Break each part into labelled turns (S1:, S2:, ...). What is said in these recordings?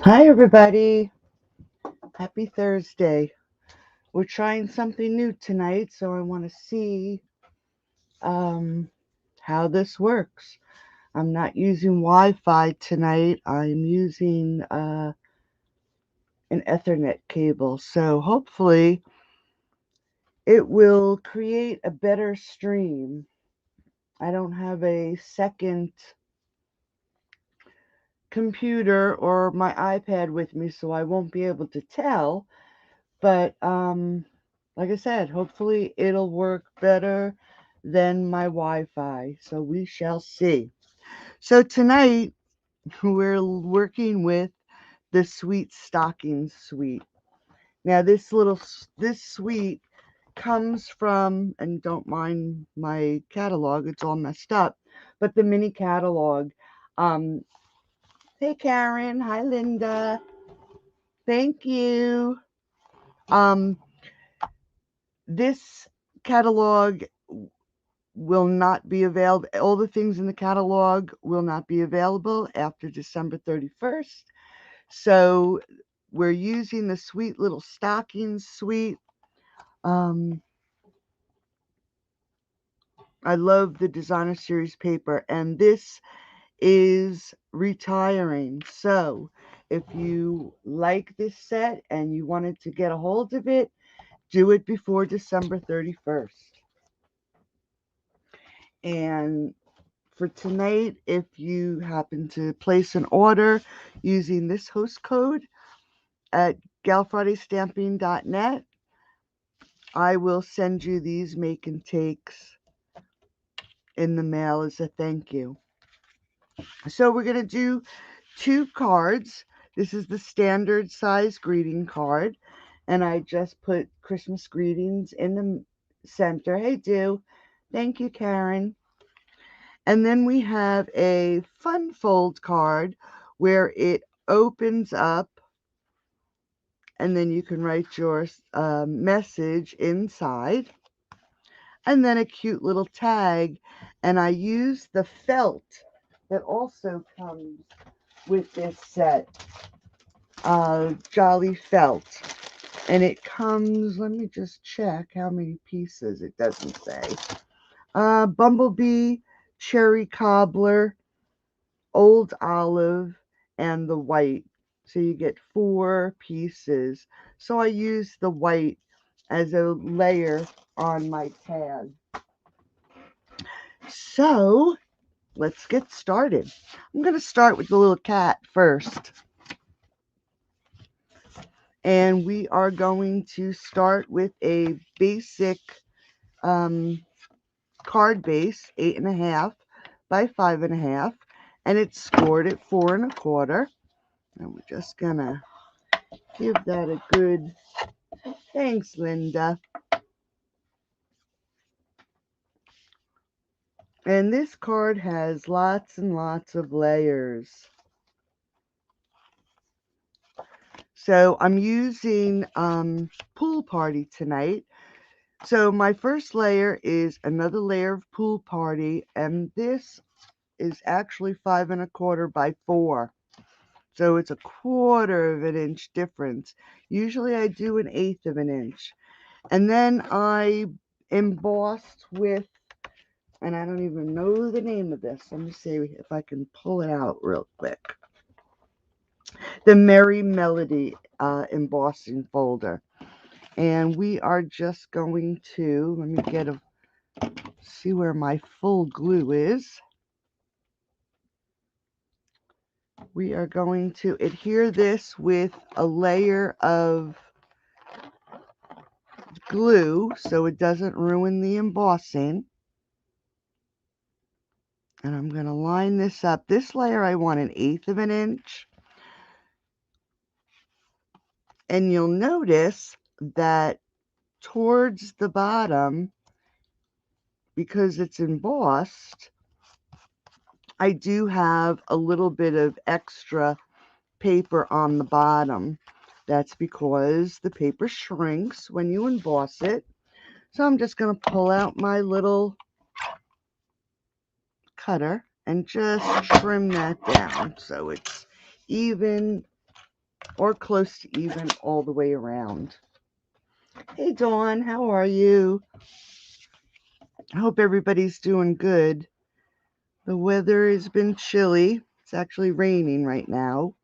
S1: Hi, everybody. Happy Thursday. We're trying something new tonight, so I want to see um, how this works. I'm not using Wi Fi tonight, I'm using an Ethernet cable, so hopefully it will create a better stream. I don't have a second computer or my iPad with me, so I won't be able to tell. But like I said, hopefully it'll work better than my Wi-Fi. So we shall see. So tonight we're working with the Sweet Stockings suite. Now this suite comes from, and don't mind my catalog, it's all messed up, but the mini catalog. Um, hey Karen, hi Linda, thank you. Um, this catalog will not be available. All the things in the catalog will not be available after December 31st. So we're using the Sweet Little Stockings suite. Um, I love the designer series paper, and this is retiring. So if you like this set and you wanted to get a hold of it, do it before December 31st. And for tonight, if you happen to place an order using this host code at galfridaystamping.net, I will send you these make and takes in the mail as a thank you. So we're going to do two cards. This is the standard size greeting card, and I just put Christmas greetings in the center. Hey, do. Thank you, Karen. And then we have a fun fold card where it opens up and then you can write your message inside. And then a cute little tag. And I use the felt that also comes with this set, Jolly Felt. And it comes, let me just check how many pieces, it doesn't say. Bumblebee, Cherry Cobbler, Old Olive, and the white. So you get four pieces. So I use the white as a layer on my tag. So let's get started. I'm going to start with the little cat first. And we are going to start with a basic um, card base, 8.5 by 5.5. And it's scored at 4.25. And we're just going to give that a good, thanks, Linda. And this card has lots and lots of layers. So I'm using Pool Party tonight. So my first layer is another layer of Pool Party, and this is actually 5.25 by 4. So it's a 1/4 of an inch difference. Usually I do 1/8 of an inch. And then I embossed with, and I don't even know the name of this. Let me see if I can pull it out real quick. The Merry Melody embossing folder. And we are just going to, let me see where my full glue is. We are going to adhere this with a layer of glue so it doesn't ruin the embossing. And I'm going to line this up. This layer I want 1/8 of an inch. And you'll notice that towards the bottom, because it's embossed, I do have a little bit of extra paper on the bottom. That's because the paper shrinks when you emboss it. So I'm just going to pull out my little cutter and just trim that down so it's even or close to even all the way around. Hey Dawn, how are you? I hope everybody's doing good. The weather has been chilly. It's actually raining right now.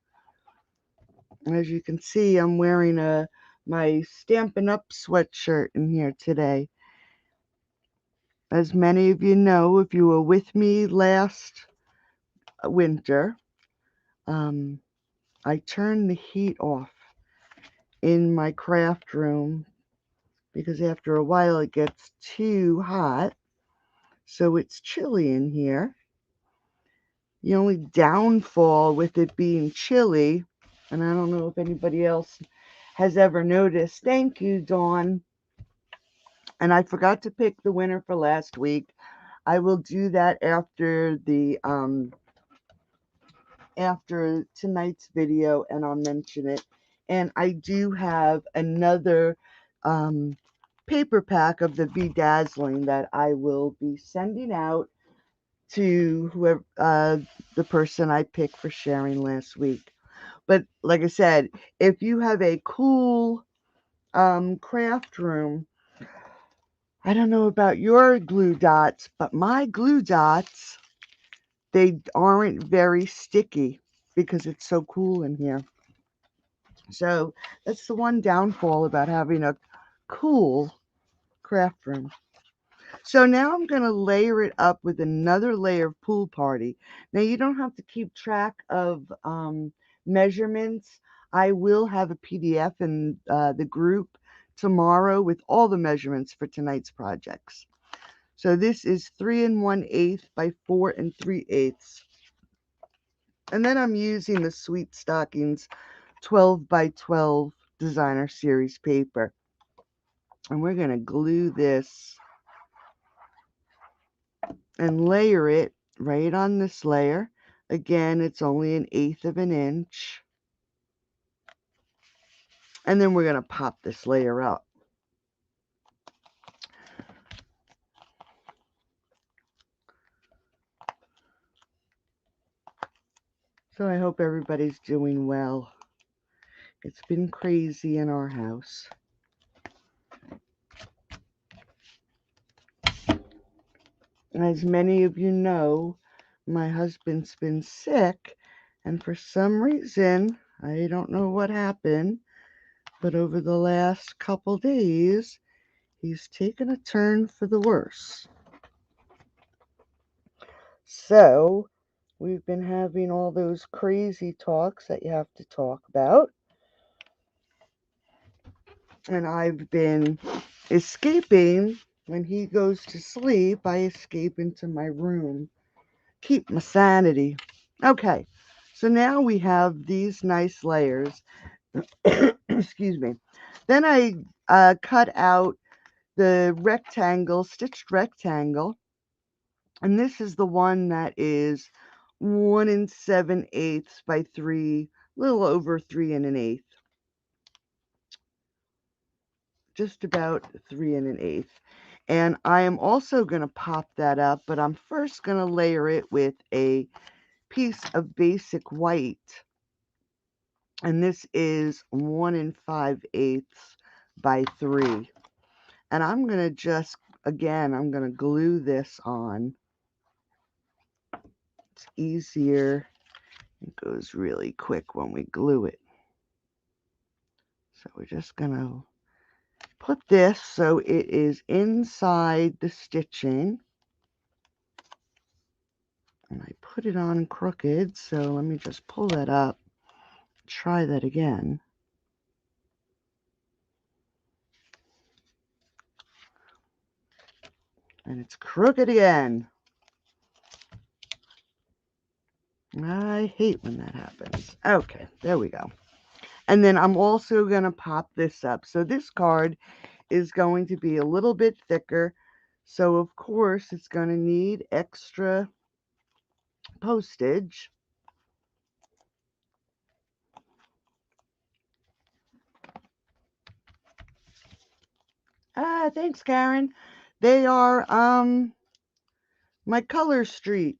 S1: As you can see, I'm wearing my Stampin' Up sweatshirt in here today. As many of you know, if you were with me last winter, I turned the heat off in my craft room because after a while it gets too hot, so it's chilly in here. The only downfall with it being chilly, and I don't know if anybody else has ever noticed, thank you, Dawn, and I forgot to pick the winner for last week. I will do that after tonight's video, and I'll mention it. And I do have another paper pack of the Bedazzling that I will be sending out to whoever the person I picked for sharing last week. But like I said, if you have a cool craft room, I don't know about your glue dots, but my glue dots, they aren't very sticky because it's so cool in here. So that's the one downfall about having a cool craft room. So now I'm going to layer it up with another layer of Pool Party. Now you don't have to keep track of measurements. I will have a PDF in the group tomorrow with all the measurements for tonight's projects. So this is 3 1/8 by 4 3/8. And then I'm using the Sweet Stockings 12 by 12 designer series paper. And we're going to glue this and layer it right on this layer. Again, it's only 1/8 of an inch. And then we're going to pop this layer up. So I hope everybody's doing well. It's been crazy in our house. As many of you know, my husband's been sick, and for some reason, I don't know what happened, but over the last couple days, he's taken a turn for the worse. So, we've been having all those crazy talks that you have to talk about. And I've been escaping. When he goes to sleep, I escape into my room. Keep my sanity. Okay, so now we have these nice layers. Excuse me. Then I cut out the rectangle, stitched rectangle. And this is the one that is 1 7/8 by 3, a little over 3 1/8. Just about 3 1/8. And I am also going to pop that up, but I'm first going to layer it with a piece of basic white. And this is 1 5/8 by 3. And I'm going to just, again, I'm going to glue this on. It's easier. It goes really quick when we glue it. So we're just going to put this so it is inside the stitching. And I put it on crooked, so let me just pull that up. Try that again. And it's crooked again. I hate when that happens. Okay, there we go. And then I'm also going to pop this up. So this card is going to be a little bit thicker. So of course it's going to need extra postage. Thanks, Karen. They are my Color Street.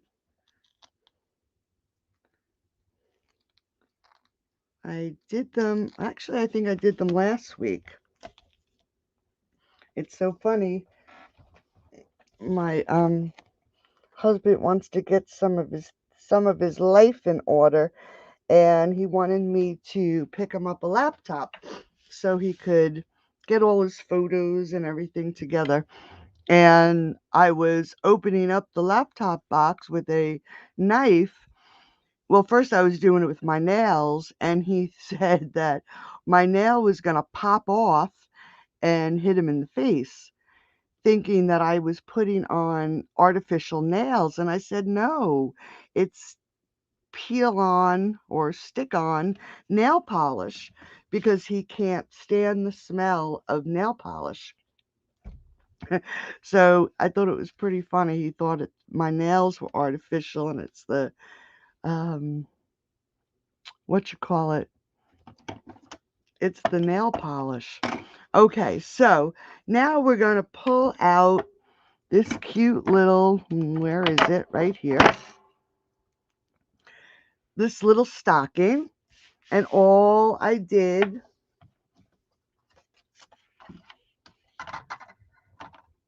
S1: I did them, actually I think I did them last week. It's so funny. My husband wants to get some of his life in order, and he wanted me to pick him up a laptop so he could get all his photos and everything together. And I was opening up the laptop box with a knife. Well, first I was doing it with my nails, and he said that my nail was going to pop off and hit him in the face, thinking that I was putting on artificial nails. And I said, no, it's peel on or stick on nail polish, because he can't stand the smell of nail polish. So I thought it was pretty funny. He thought my nails were artificial, and it's the, what you call it? It's the nail polish. Okay, so now we're going to pull out this cute little, where is it? Right here. This little stocking. And all I did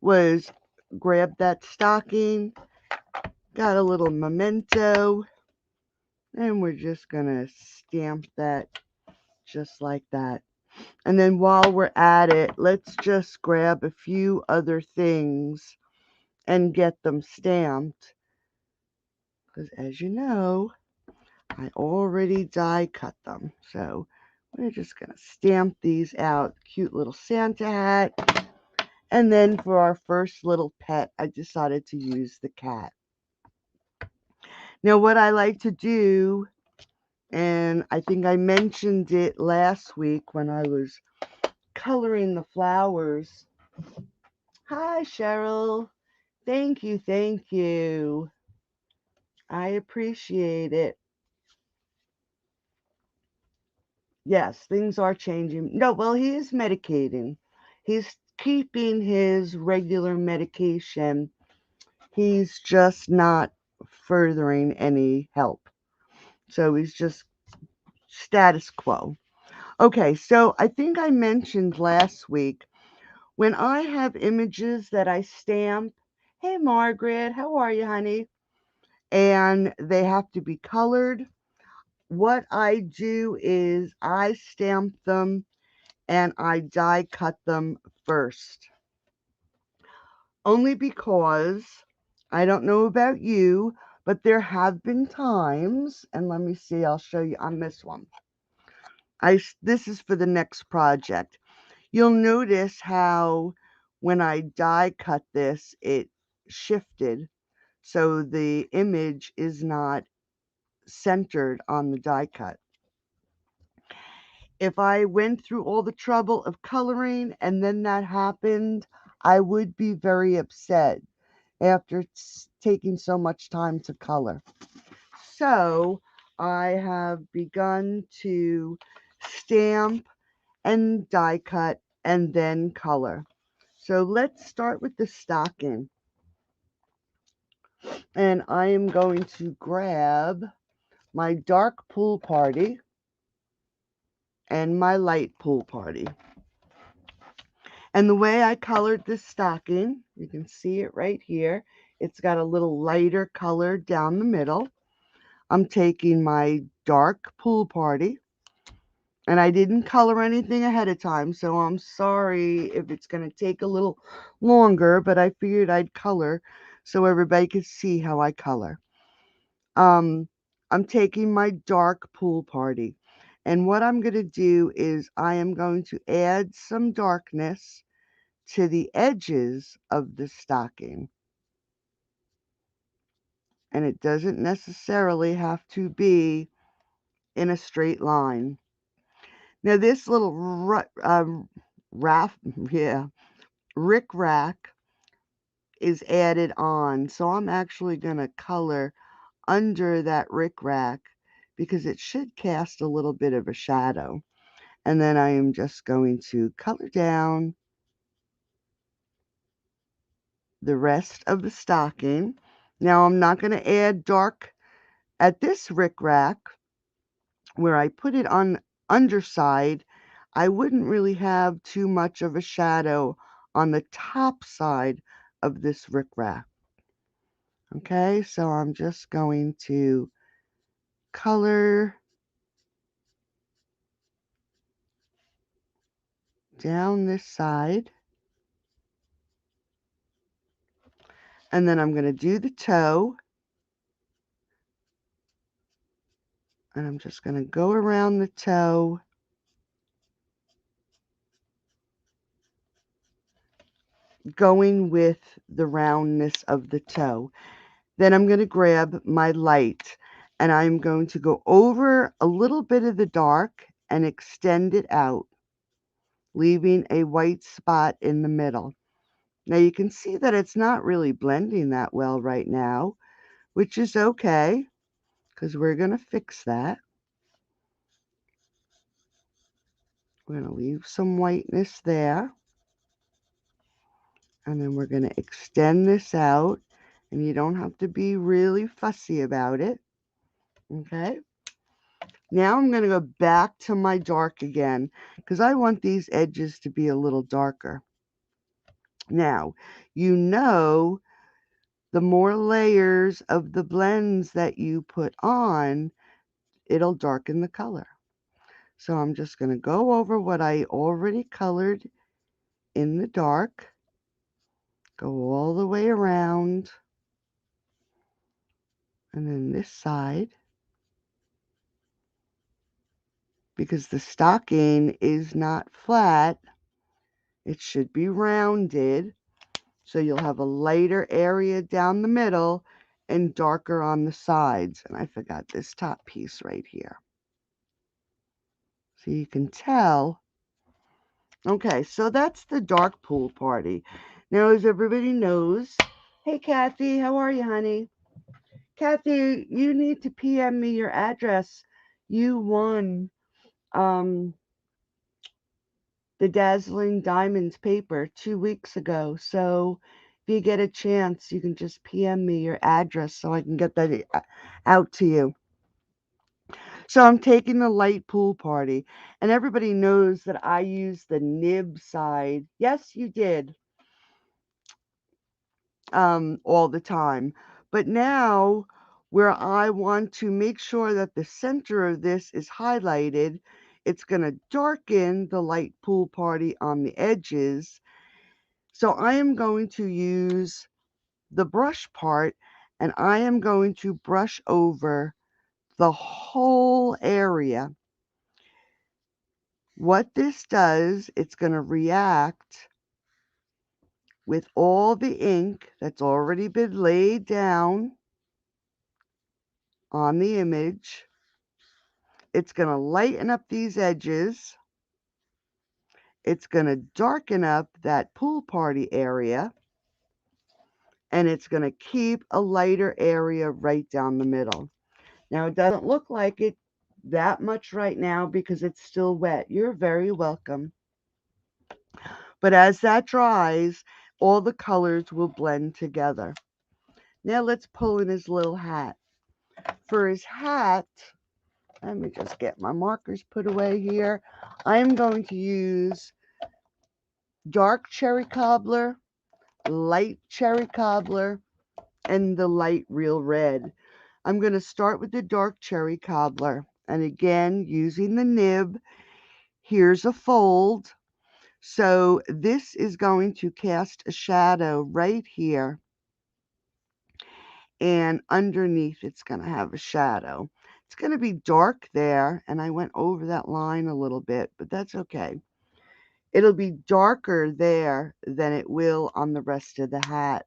S1: was grab that stocking, got a little memento, and we're just going to stamp that just like that. And then while we're at it, let's just grab a few other things and get them stamped. Because as you know, I already die cut them. So we're just going to stamp these out. Cute little Santa hat. And then for our first little pet, I decided to use the cat. Now what I like to do, and I think I mentioned it last week when I was coloring the flowers. Hi, Cheryl. Thank you, thank you. I appreciate it. Yes, things are changing. No, well, he is medicating. He's keeping his regular medication. He's just not furthering any help. So he's just status quo. Okay, so I think I mentioned last week, when I have images that I stamp, hey Margaret, how are you, honey? And they have to be colored, what I do is I stamp them and I die cut them first. Only because, I don't know about you, but there have been times, and let me see, I'll show you on this one. This is for the next project. You'll notice how when I die cut this, it shifted. So the image is not centered on the die cut. If I went through all the trouble of coloring and then that happened, I would be very upset after taking so much time to color. So I have begun to stamp and die cut and then color. So let's start with the stocking. And I am going to grab my dark pool party and my light pool party. And the way I colored this stocking, you can see it right here. It's got a little lighter color down the middle. I'm taking my dark pool party, and I didn't color anything ahead of time, so I'm sorry if it's going to take a little longer, but I figured I'd color so everybody could see how I color. I'm taking my dark pool party, and what I'm going to do is I am going to add some darkness to the edges of the stocking. And it doesn't necessarily have to be in a straight line. Now this little rick rack is added on. So I'm actually going to color under that rick rack because it should cast a little bit of a shadow. And then I am just going to color down the rest of the stocking. Now I'm not going to add dark at this rick rack where I put it on underside, I wouldn't really have too much of a shadow on the top side of this rickrack. Okay, so I'm just going to color down this side. And then I'm going to do the toe. And I'm just going to go around the toe. Going with the roundness of the toe. Then I'm going to grab my light and I'm going to go over a little bit of the dark and extend it out, leaving a white spot in the middle. Now you can see that it's not really blending that well right now, which is okay because we're going to fix that. We're going to leave some whiteness there. And then we're going to extend this out. And you don't have to be really fussy about it. Okay. Now I'm going to go back to my dark again because I want these edges to be a little darker. Now, you know, the more layers of the blends that you put on, it'll darken the color. So I'm just going to go over what I already colored in the dark, go all the way around, and then this side, because the stocking is not flat, it should be rounded. So you'll have a lighter area down the middle and darker on the sides. And I forgot this top piece right here. So you can tell. Okay, so that's the dark pool party. Now, as everybody knows, hey, Kathy, how are you, honey? Kathy, you need to PM me your address. You won the Dazzling Diamonds paper 2 weeks ago. So if you get a chance, you can just PM me your address so I can get that out to you. So I'm taking the light pool party, and everybody knows that I use the nib side. Yes, you did. All the time. But now, where I want to make sure that the center of this is highlighted, it's going to darken the light pool party on the edges. So I am going to use the brush part and I am going to brush over the whole area. What this does, it's going to react with all the ink that's already been laid down on the image. It's going to lighten up these edges. It's going to darken up that pool party area. And it's going to keep a lighter area right down the middle. Now, it doesn't look like it that much right now because it's still wet. You're very welcome. But as that dries, all the colors will blend together. Now let's pull in his little hat. For his hat, let me just get my markers put away here. I am going to use dark cherry cobbler, light cherry cobbler, and the light real red. I'm going to start with the dark cherry cobbler. And again, using the nib, here's a fold. So this is going to cast a shadow right here. And underneath it's going to have a shadow. It's going to be dark there, and I went over that line a little bit, but that's okay. It'll be darker there than it will on the rest of the hat.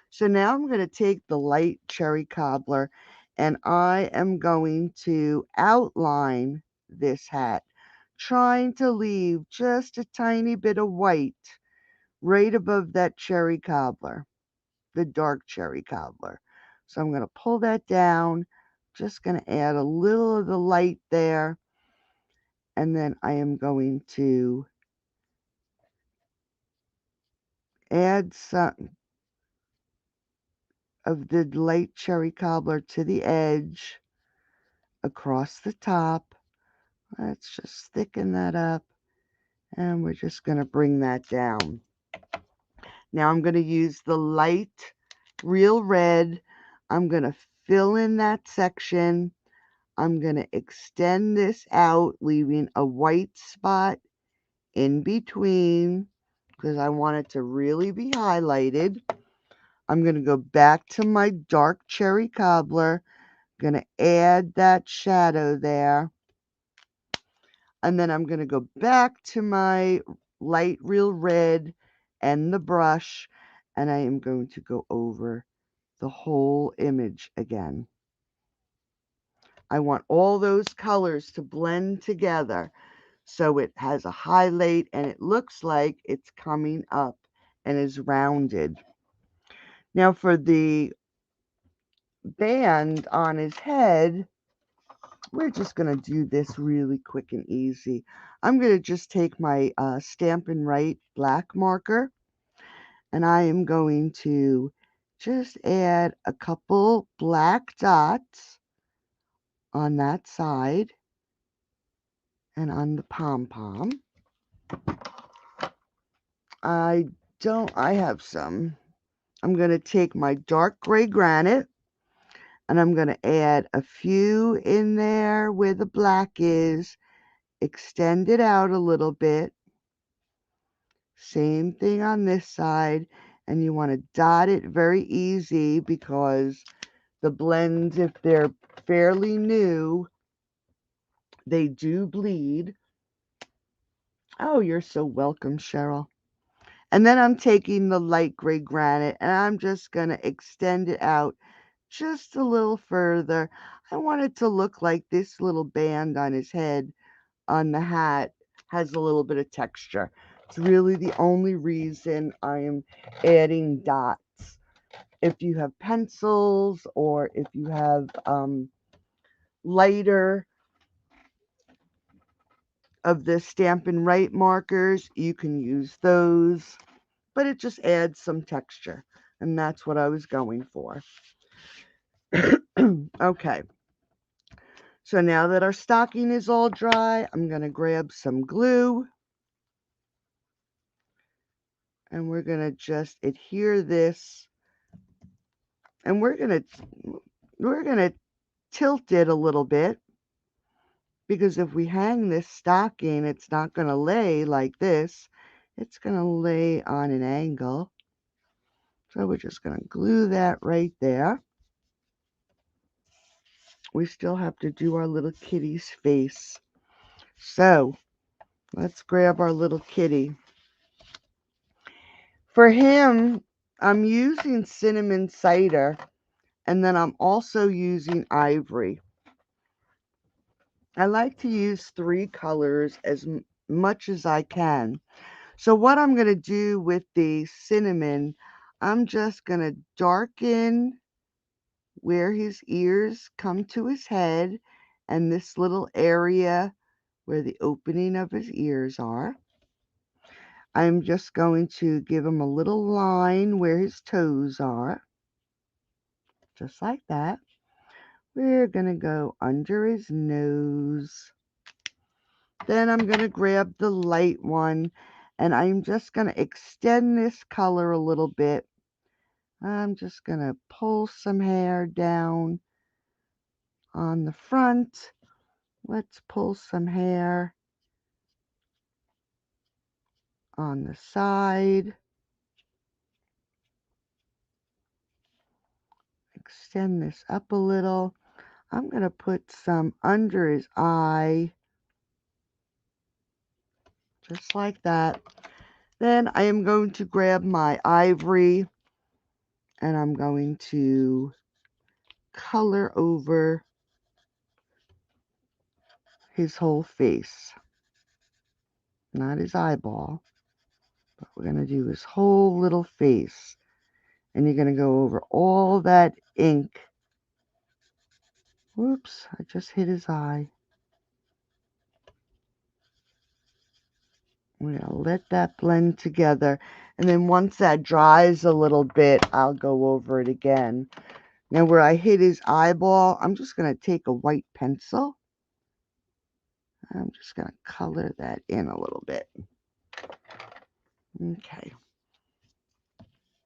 S1: So now I'm going to take the light cherry cobbler and I am going to outline this hat, trying to leave just a tiny bit of white right above that cherry cobbler, the dark cherry cobbler. So I'm going to pull that down, just going to add a little of the light there, and then I am going to add some of the light cherry cobbler to the edge, across the top. Let's just thicken that up. And we're just going to bring that down. Now I'm going to use the light real red. I'm going to fill in that section. I'm going to extend this out, leaving a white spot in between because I want it to really be highlighted. I'm going to go back to my dark cherry cobbler. Going to add that shadow there. And then I'm going to go back to my light real red and the brush, and I am going to go over the whole image again. I want all those colors to blend together so it has a highlight and it looks like it's coming up and is rounded. Now for the band on his head, we're just going to do this really quick and easy. I'm going to just take my Stampin' Write black marker, and I am going to just add a couple black dots on that side and on the pom-pom. I have some. I'm going to take my dark gray granite, and I'm going to add a few in there where the black is, extend it out a little bit. Same thing on this side, and you want to dot it very easy because the blends, if they're fairly new, they do bleed. Oh, you're so welcome, Cheryl. And then I'm taking the light gray granite and I'm just going to extend it out just a little further. I want it to look like this little band on his head on the hat has a little bit of texture. It's really the only reason I am adding dots. If you have pencils or if you have lighter of the Stampin' Write markers, you can use those, but it just adds some texture, and that's what I was going for. Okay, so now that our stocking is all dry, I'm going to grab some glue, and we're going to just adhere this, and we're going to tilt it a little bit, because if we hang this stocking, it's not going to lay like this. It's going to lay on an angle. So we're just going to glue that right there. We still have to do our little kitty's face. So let's grab our little kitty. For him, I'm using cinnamon cider, and then I'm also using ivory. I like to use 3 colors as much as I can. So what I'm going to do with the cinnamon, I'm just going to darken where his ears come to his head and this little area where the opening of his ears are. I'm just going to give him a little line where his toes are, just like that. We're going to go under his nose. Then I'm going to grab the light one, and I'm just going to extend this color a little bit. I'm just going to pull some hair down on the front. Let's pull some hair on the side. Extend this up a little. I'm going to put some under his eye, just like that. Then I am going to grab my ivory and I'm going to color over his whole face. Not his eyeball, but we're going to do his whole little face. And you're going to go over all that ink. Whoops, I just hit his eye. We're going to let that blend together. And then once that dries a little bit, I'll go over it again. Now where I hit his eyeball, I'm just going to take a white pencil. I'm just going to color that in a little bit. Okay.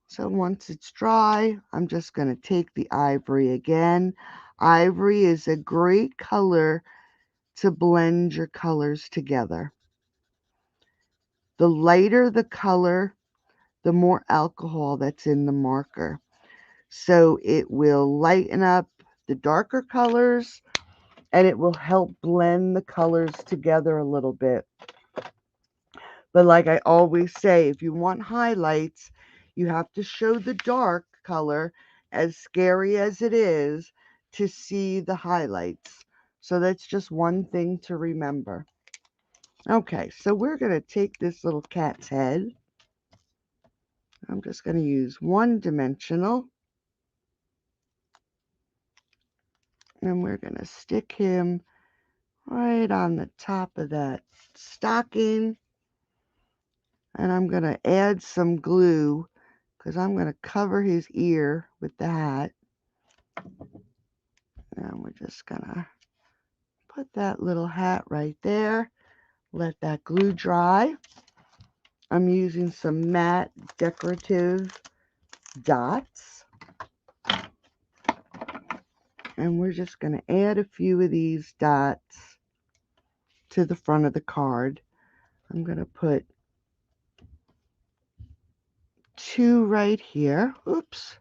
S1: So once it's dry, I'm just going to take the ivory again. Ivory is a great color to blend your colors together. The lighter the color, the more alcohol that's in the marker. So it will lighten up the darker colors and it will help blend the colors together a little bit. But like I always say, if you want highlights, you have to show the dark color, as scary as it is, to see the highlights. So that's just one thing to remember. Okay, so we're going to take this little cat's head. I'm just going to use one dimensional. And we're going to stick him right on the top of that stocking. And I'm going to add some glue because I'm going to cover his ear with the hat. And we're just going to put that little hat right there. Let that glue dry. I'm using some matte decorative dots. And we're just going to add a few of these dots to the front of the card. I'm going to put 2 right here. Oops.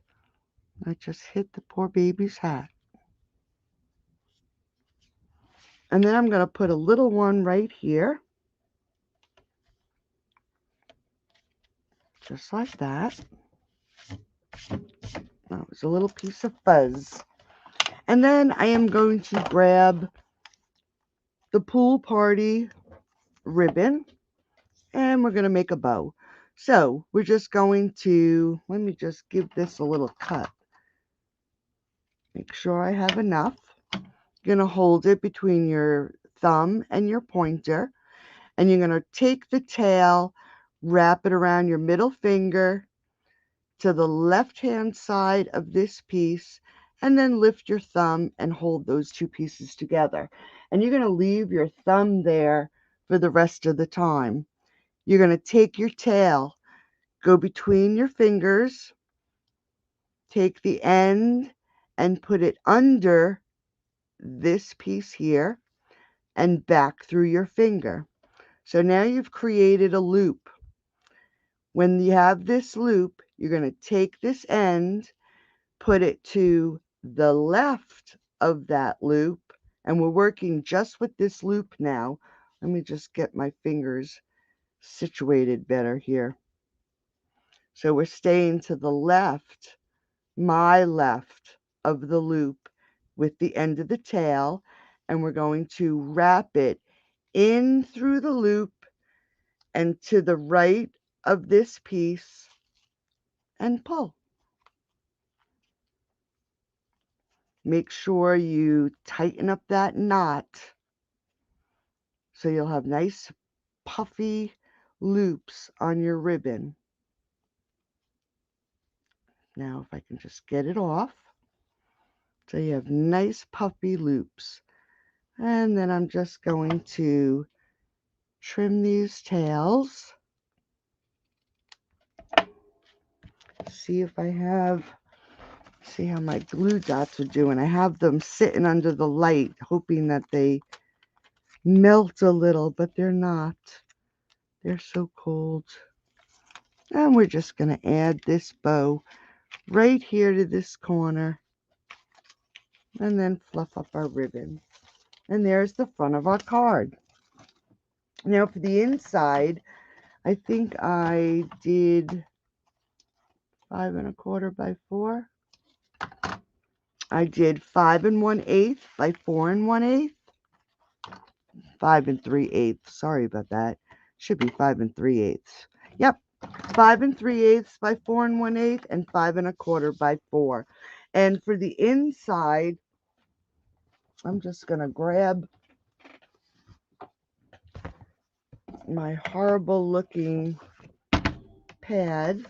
S1: I just hit the poor baby's hat. And then I'm going to put a little one right here. Just like that. That was a little piece of fuzz. And then I am going to grab the pool party ribbon and we're going to make a bow. So we're just going to, let me just give this a little cut. Make sure I have enough. You're going to hold it between your thumb and your pointer. And you're going to take the tail, wrap it around your middle finger to the left-hand side of this piece, and then lift your thumb and hold those 2 pieces together. And you're going to leave your thumb there for the rest of the time. You're going to take your tail, go between your fingers, take the end and put it under this piece here and back through your finger. So now you've created a loop. When you have this loop, you're going to take this end, put it to the left of that loop, and we're working just with this loop now. Let me just get my fingers situated better here. So we're staying to the left, my left of the loop with the end of the tail, and we're going to wrap it in through the loop and to the right of this piece and pull. Make sure you tighten up that knot so you'll have nice puffy loops on your ribbon. Now if I can just get it off. So you have nice puffy loops. And then I'm just going to trim these tails. See if I have, see how my glue dots are doing. I have them sitting under the light, hoping that they melt a little, but they're not. They're so cold. And we're just going to add this bow right here to this corner. And then fluff up our ribbon. And there's the front of our card. Now for the inside, I think I did 5 1/4 by 4. I did 5 1/8 by 4 1/8. 5 3/8. Sorry about that. Should be 5 3/8. Yep. 5 3/8 by 4 1/8 and 5 1/4 by 4. And for the inside, I'm just going to grab my horrible looking pad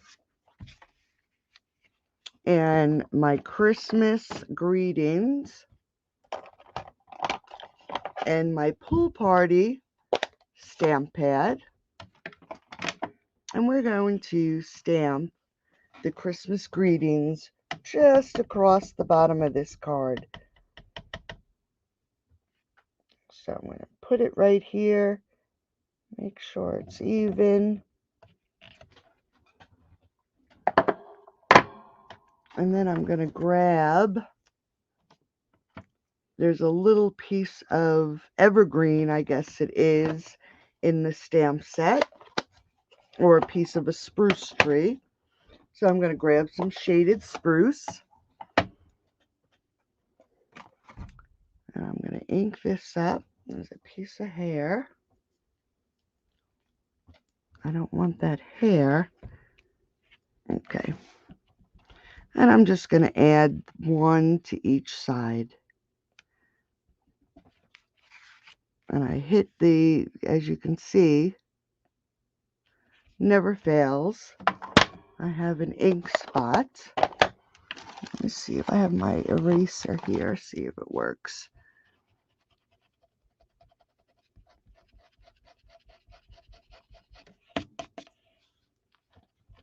S1: and my Christmas greetings. and my pool party stamp pad. And we're going to stamp the Christmas greetings just across the bottom of this card. So I'm going to put it right here, make sure it's even. And then I'm going to grab, there's a little piece of evergreen, I guess it is, in the stamp set, or a piece of a spruce tree. So I'm going to grab some shaded spruce. And I'm going to ink this up. There's a piece of hair. I don't want that hair. Okay. And I'm just going to add one to each side. And I hit the, as you can see, never fails. I have an ink spot. Let me see if I have my eraser here, see if it works.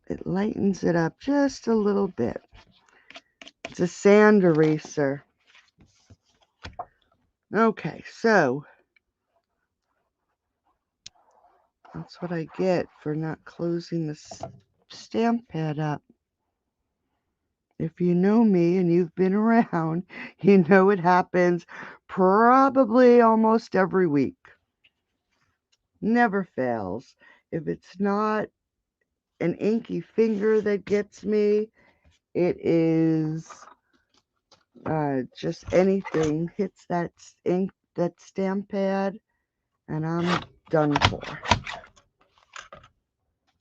S1: It lightens it up just a little bit. It's a sand eraser. Okay, so that's what I get for not closing the stamp pad up. If you know me and you've been around, you know it happens probably almost every week. Never fails. If it's not an inky finger that gets me, it is just anything hits that ink, that stamp pad, and I'm done for.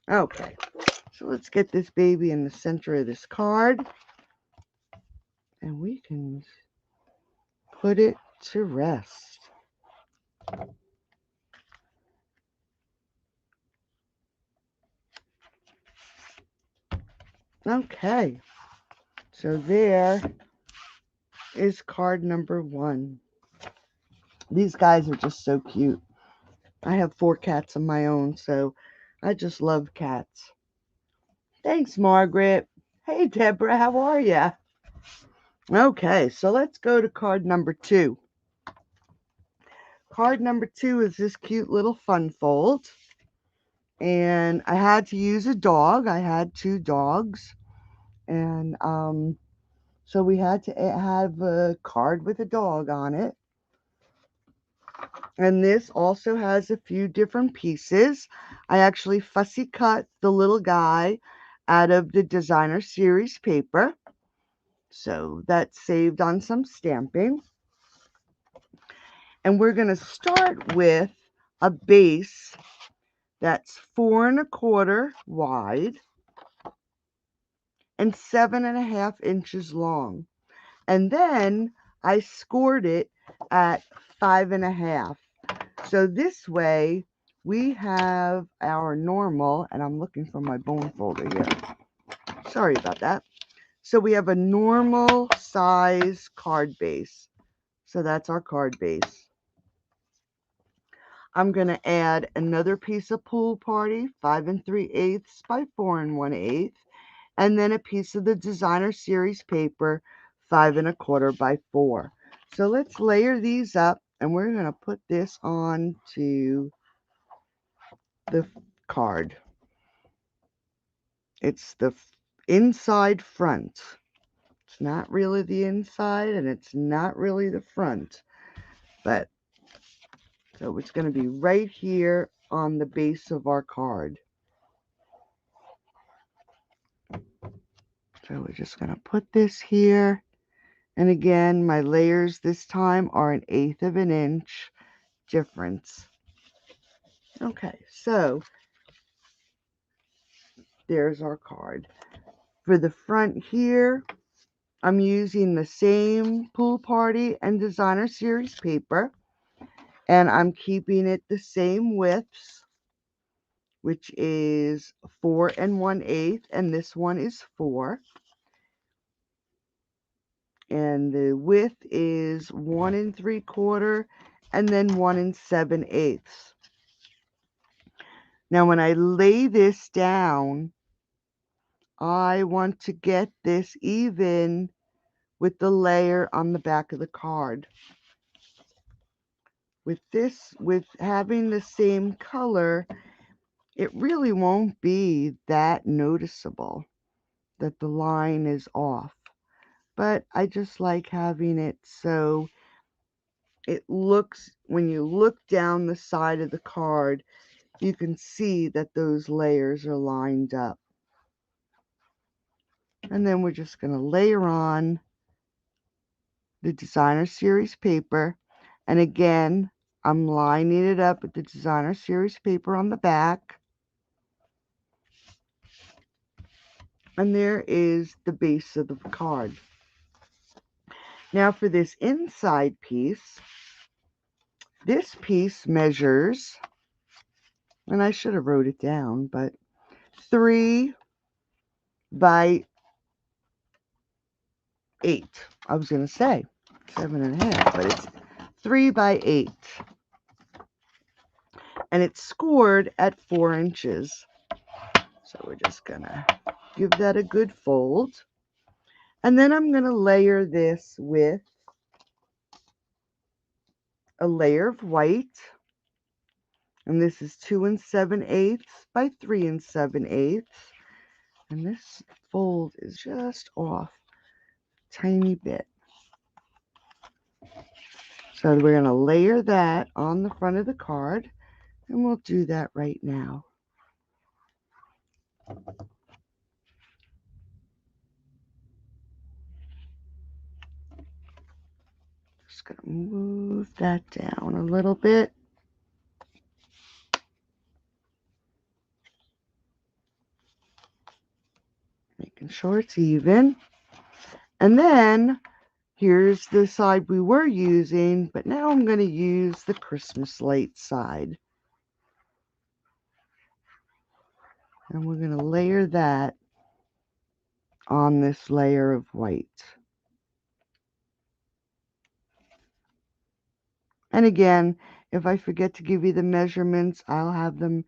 S1: Okay, so let's get this baby in the center of this card, and we can put it to rest. Okay, so there is card number 1. These guys are just so cute. I have 4 cats of my own, so I just love cats. Thanks, Margaret. Hey, Deborah, how are ya? Okay, so let's go to card number 2. Card number 2 is this cute little fun fold. And I had to use a dog. I had 2 dogs. And so we had to have a card with a dog on it. And this also has a few different pieces. I actually fussy cut the little guy out of the designer series paper. So that's saved on some stamping. And we're going to start with a base that's 4 1/4 wide and 7 1/2 inches long. And then I scored it at 5 1/2. So this way we have our normal, and I'm looking for my bone folder here. Sorry about that. So we have a normal size card base. So that's our card base. I'm going to add another piece of Pool Party, 5 3/8 by 4 1/8, and then a piece of the designer series paper, 5 1/4 by 4. So let's layer these up, and we're going to put this on to the card. It's the inside front. It's not really the inside, and it's not really the front, but so it's going to be right here on the base of our card. So we're just going to put this here. And again, my layers this time are 1/8 of an inch difference. Okay, so there's our card. For the front here, I'm using the same Pool Party and Designer Series paper. And I'm keeping it the same widths, which is 4 1/8, and this one is 4. And the width is 1 3/4, and then 1 7/8. Now when I lay this down, I want to get this even with the layer on the back of the card. With having the same color, it really won't be that noticeable that the line is off. But I just like having it so it looks, when you look down the side of the card, you can see that those layers are lined up. And then we're just going to layer on the designer series paper. And again, I'm lining it up with the designer series paper on the back. And there is the base of the card. Now for this inside piece, this piece measures, and I should have wrote it down, but 3 by 8. I was going to say 7.5, but it's 3 by 8. And it's scored at 4 inches. So we're just going to give that a good fold. And then I'm going to layer this with a layer of white. And this is 2 7/8 by 3 7/8. And this fold is just off a tiny bit. So we're going to layer that on the front of the card. And we'll do that right now. Just going to move that down a little bit. Making sure it's even. And then here's the side we were using, but now I'm going to use the Christmas light side. And we're going to layer that on this layer of white. And again, if I forget to give you the measurements, I'll have them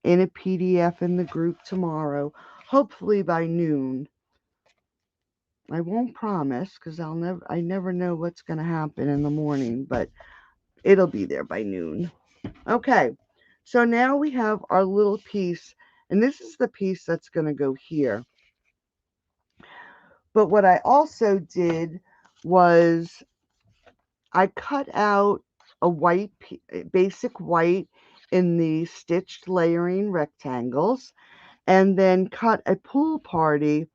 S1: in a PDF in the group tomorrow, hopefully by noon. I won't promise because I never know what's going to happen in the morning, but it'll be there by noon. Okay, so now we have our little piece, and this is the piece that's going to go here. But what I also did was I cut out a white, basic white in the stitched layering rectangles, and then cut a pool party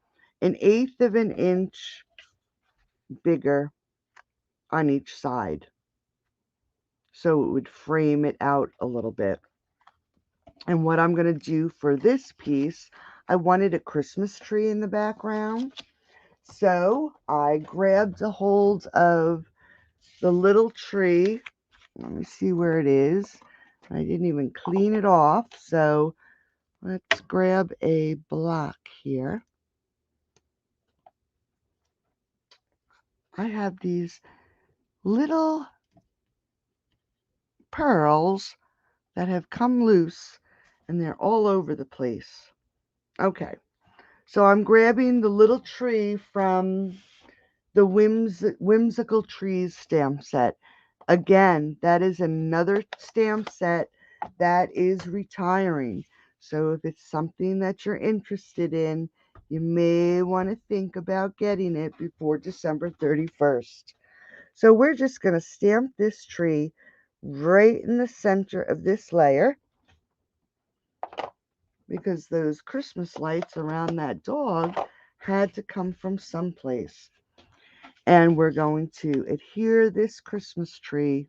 S1: 1/8 of an inch bigger on each side, so it would frame it out a little bit. And what I'm going to do for this piece, I wanted a Christmas tree in the background. So I grabbed a hold of the little tree. Let me see where it is. I didn't even clean it off. So let's grab a block here. I have these little pearls that have come loose and they're all over the place. Okay. So I'm grabbing the little tree from the Whimsical Trees stamp set. Again, that is another stamp set that is retiring. So if it's something that you're interested in, you may want to think about getting it before December 31st. So we're just going to stamp this tree right in the center of this layer, because those Christmas lights around that dog had to come from someplace. And we're going to adhere this Christmas tree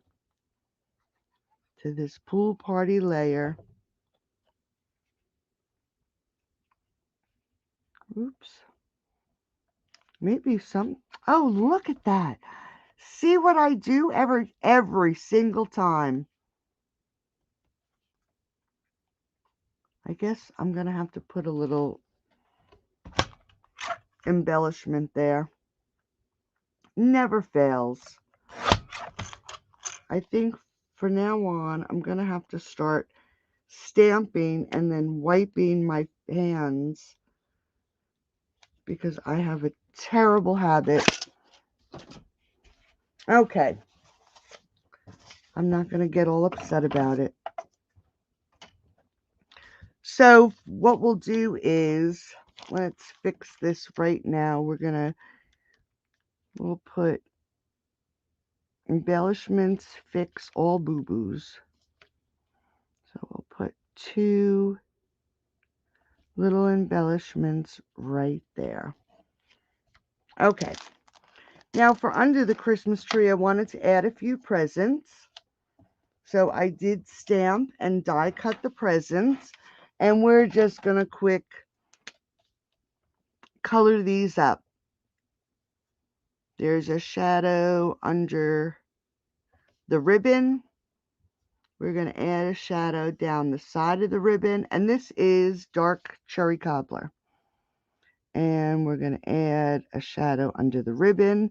S1: to this pool party layer. Oops. Maybe some, oh, look at that. See what I do every single time. I guess I'm going to have to put a little embellishment there. Never fails. I think from now on, I'm going to have to start stamping and then wiping my hands because I have a terrible habit. Okay. I'm not going to get all upset about it. So what we'll do is, let's fix this right now. We'll put embellishments, fix all boo-boos. So we'll put 2 little embellishments right there. Okay. Now for under the Christmas tree, I wanted to add a few presents. So I did stamp and die cut the presents. And we're just going to quick color these up. There's a shadow under the ribbon. We're going to add a shadow down the side of the ribbon. And this is dark cherry cobbler. And we're going to add a shadow under the ribbon.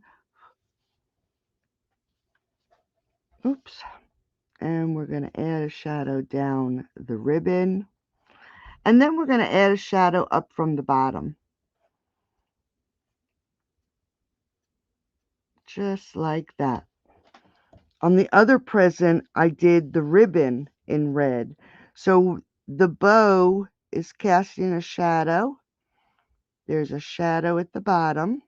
S1: Oops. And we're going to add a shadow down the ribbon. And then we're going to add a shadow up from the bottom. Just like that. On the other present, I did the ribbon in red. So the bow is casting a shadow. There's a shadow at the bottom.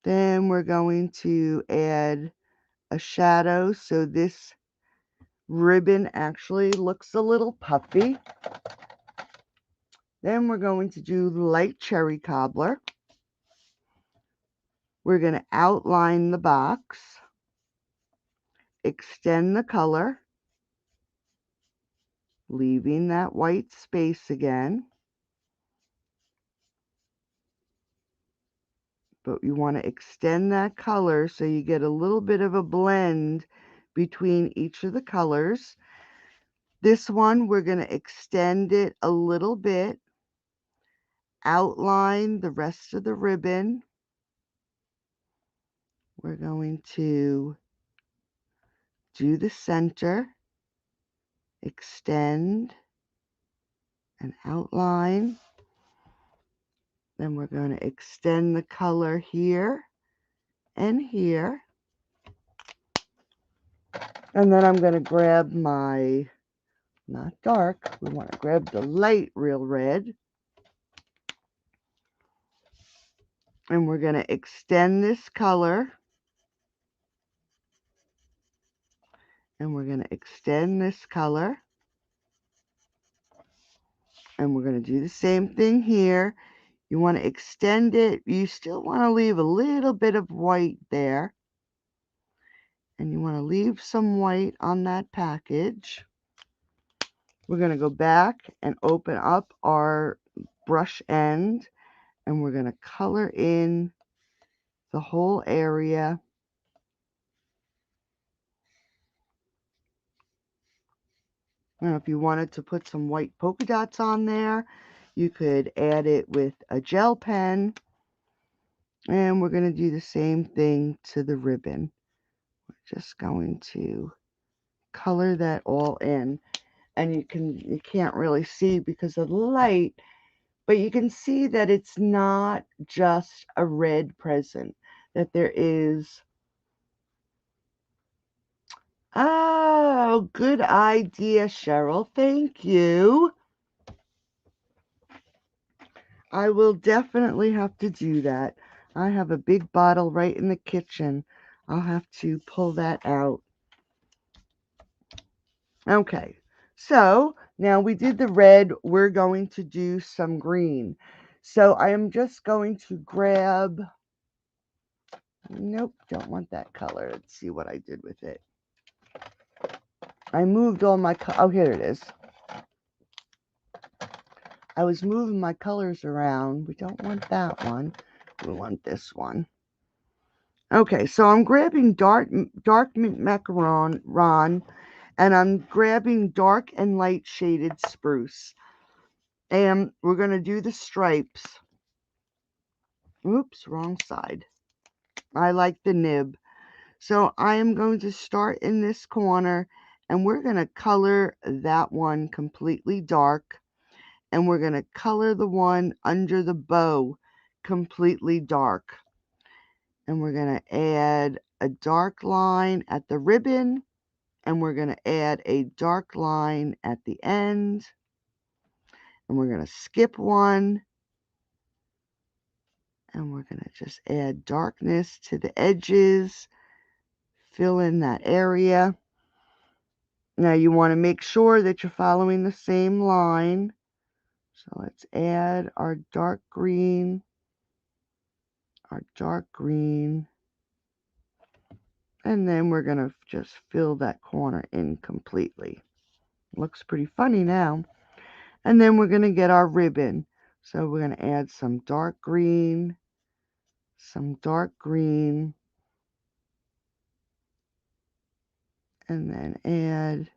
S1: Then we're going to add a shadow so this ribbon actually looks a little puffy. Then we're going to do light cherry cobbler. We're going to outline the box, extend the color, leaving that white space again. But you want to extend that color so you get a little bit of a blend between each of the colors. This one, we're going to extend it a little bit, outline the rest of the ribbon. We're going to do the center, extend, and outline. Then we're going to extend the color here and here. And then I'm going to grab my, not dark, we want to grab the light real red. And we're going to extend this color. And we're going to extend this color. And we're going to do the same thing here. You want to extend it. You still want to leave a little bit of white there. And you want to leave some white on that package. We're going to go back and open up our brush end. And we're going to color in the whole area. Now, if you wanted to put some white polka dots on there, you could add it with a gel pen. And we're going to do the same thing to the ribbon. We're just going to color that all in. And you can't really see because of the light, but you can see that it's not just a red present, that there is. Oh, good idea, Cheryl. Thank you. I will definitely have to do that. I have a big bottle right in the kitchen. I'll have to pull that out. Okay, so now we did the red. We're going to do some green. So I am just going to grab, nope, don't want that color. Let's see what I did with it. I moved all my, oh, here it is. I was moving my colors around. We don't want that one. We want this one. Okay, so I'm grabbing dark mint macaron, and I'm grabbing dark and light shaded spruce. And we're going to do the stripes. Oops, wrong side. I like the nib. So I am going to start in this corner, and we're going to color that one completely dark, and we're going to color the one under the bow completely dark. And we're going to add a dark line at the ribbon, and we're going to add a dark line at the end, and we're going to skip one, and we're going to just add darkness to the edges, fill in that area. Now you want to make sure that you're following the same line. So let's add our dark green, and then we're going to just fill that corner in completely. Looks pretty funny now. And then we're going to get our ribbon. So we're going to add some dark green, and then add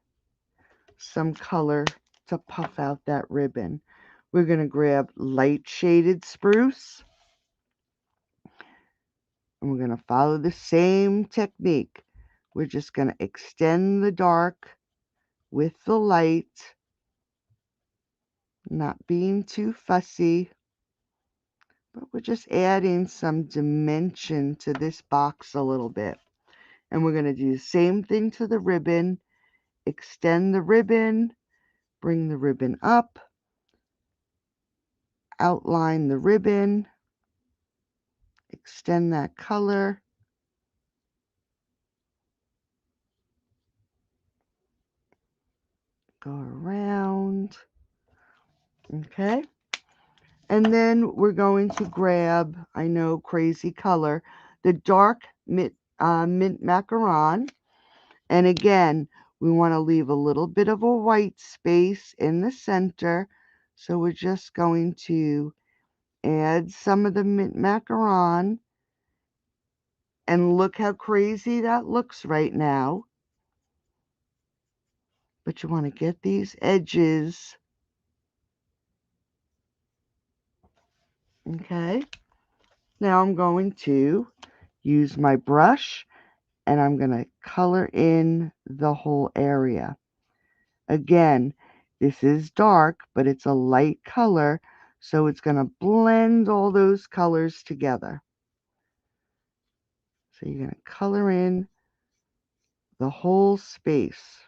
S1: some color to puff out that ribbon. We're going to grab light shaded spruce, and we're going to follow the same technique. We're just going to extend the dark with the light, not being too fussy, but we're just adding some dimension to this box a little bit. And we're going to do the same thing to the ribbon. Extend the ribbon, bring the ribbon up, outline the ribbon, extend that color, go around, okay? And then we're going to grab, I know, crazy color, the dark mint macaron. And again, we want to leave a little bit of a white space in the center. So we're just going to add some of the mint macaron. And look how crazy that looks right now. But you want to get these edges. Okay. Now I'm going to use my brush, and I'm going to color in the whole area. Again, this is dark, but it's a light color, so it's going to blend all those colors together. So you're going to color in the whole space.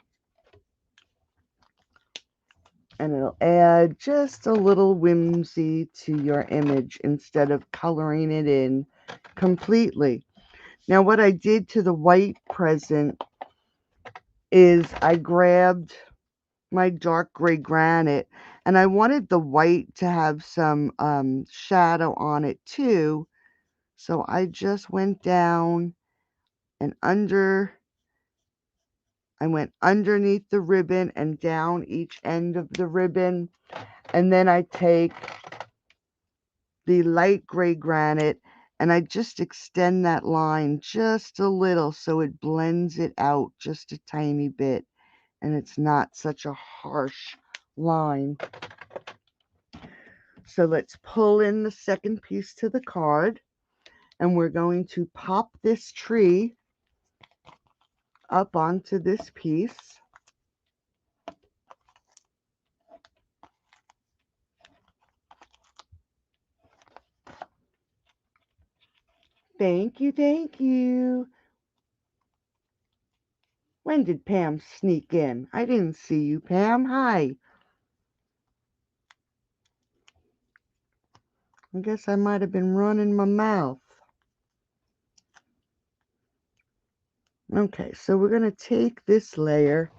S1: And it'll add just a little whimsy to your image instead of coloring it in completely. Now what I did to the white present is I grabbed my dark gray granite, and I wanted the white to have some shadow on it too. So I just went down and I went underneath the ribbon and down each end of the ribbon. And then I take the light gray granite and I just extend that line just a little so it blends it out just a tiny bit and it's not such a harsh line. So let's pull in the second piece to the card, and we're going to pop this tree up onto this piece. Thank you, thank you. When did Pam sneak in? I didn't see you, Pam. Hi. I guess I might have been running my mouth. Okay, so we're going to take this layer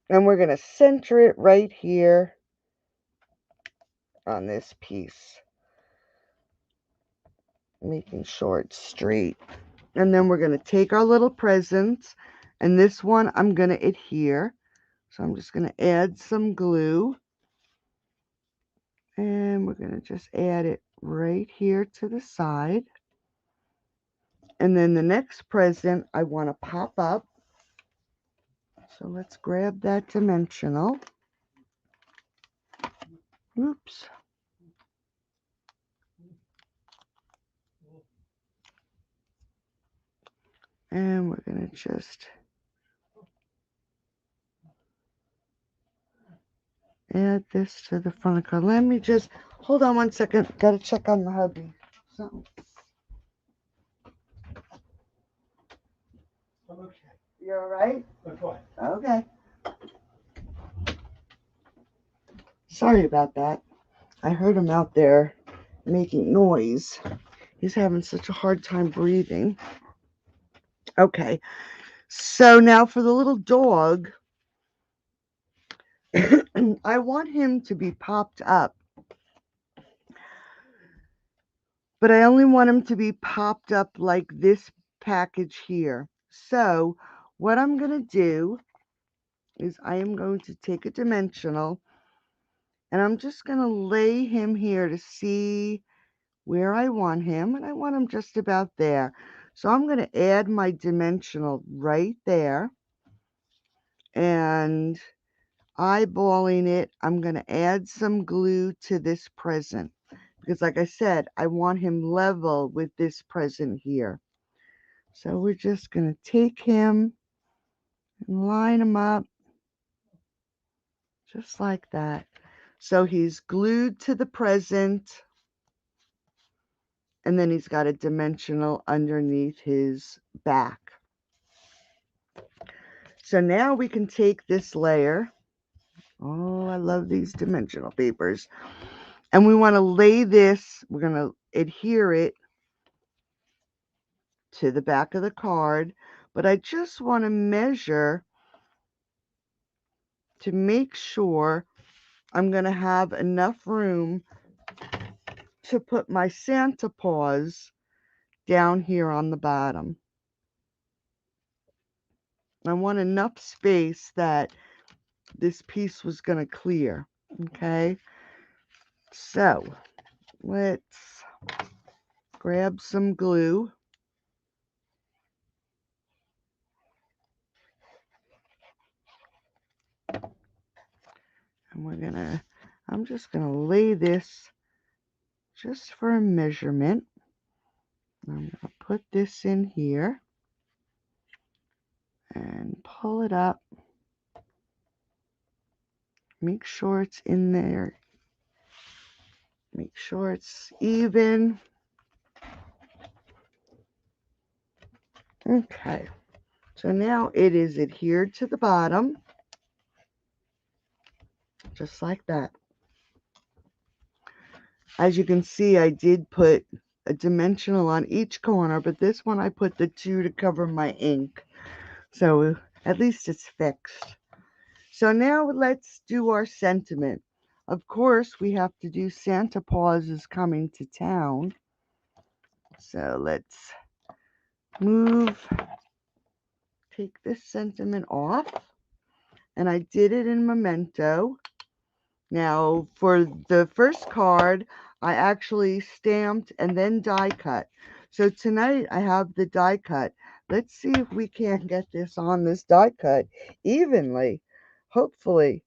S1: and we're going to center it right here on this piece, making sure it's straight. And then we're going to take our little presents, and this one I'm going to adhere. So I'm just going to add some glue, and we're going to just add it right here to the side. And then the next present I want to pop up. So let's grab that dimensional. Oops. And we're going to just add this to the front of the card. Let me just, hold on one second. Got to check on the hubby. So, okay. You all right? I'm fine. Okay. Sorry about that. I heard him out there making noise. He's having such a hard time breathing. Okay. So now for the little dog, I want him to be popped up. But I only want him to be popped up like this package here. So what I'm going to do is I am going to take a dimensional and I'm just going to lay him here to see where I want him. And I want him just about there. So I'm going to add my dimensional right there. And eyeballing it, I'm going to add some glue to this present. Because like I said, I want him level with this present here. So we're just going to take him and line him up just like that. So he's glued to the present, and then he's got a dimensional underneath his back. So now we can take this layer. Oh, I love these dimensional papers. And we want to lay this, we're going to adhere it to the back of the card. But I just want to measure to make sure I'm going to have enough room to put my Santa paws down here on the bottom. I want enough space that this piece was going to clear. Okay, so let's grab some glue. And I'm just gonna lay this just for a measurement. I'm gonna put this in here and pull it up. Make sure it's in there. Make sure it's even. Okay, so now it is adhered to the bottom, just like that. As you can see, I did put a dimensional on each corner, but this one I put the 2 to cover my ink. So at least it's fixed. So now let's do our sentiment. Of course, we have to do Santa Claus is coming to town. So let's take this sentiment off. And I did it in Memento. Now, for the first card, I actually stamped and then die cut. So tonight I have the die cut. Let's see if we can get this on this die cut evenly. Hopefully.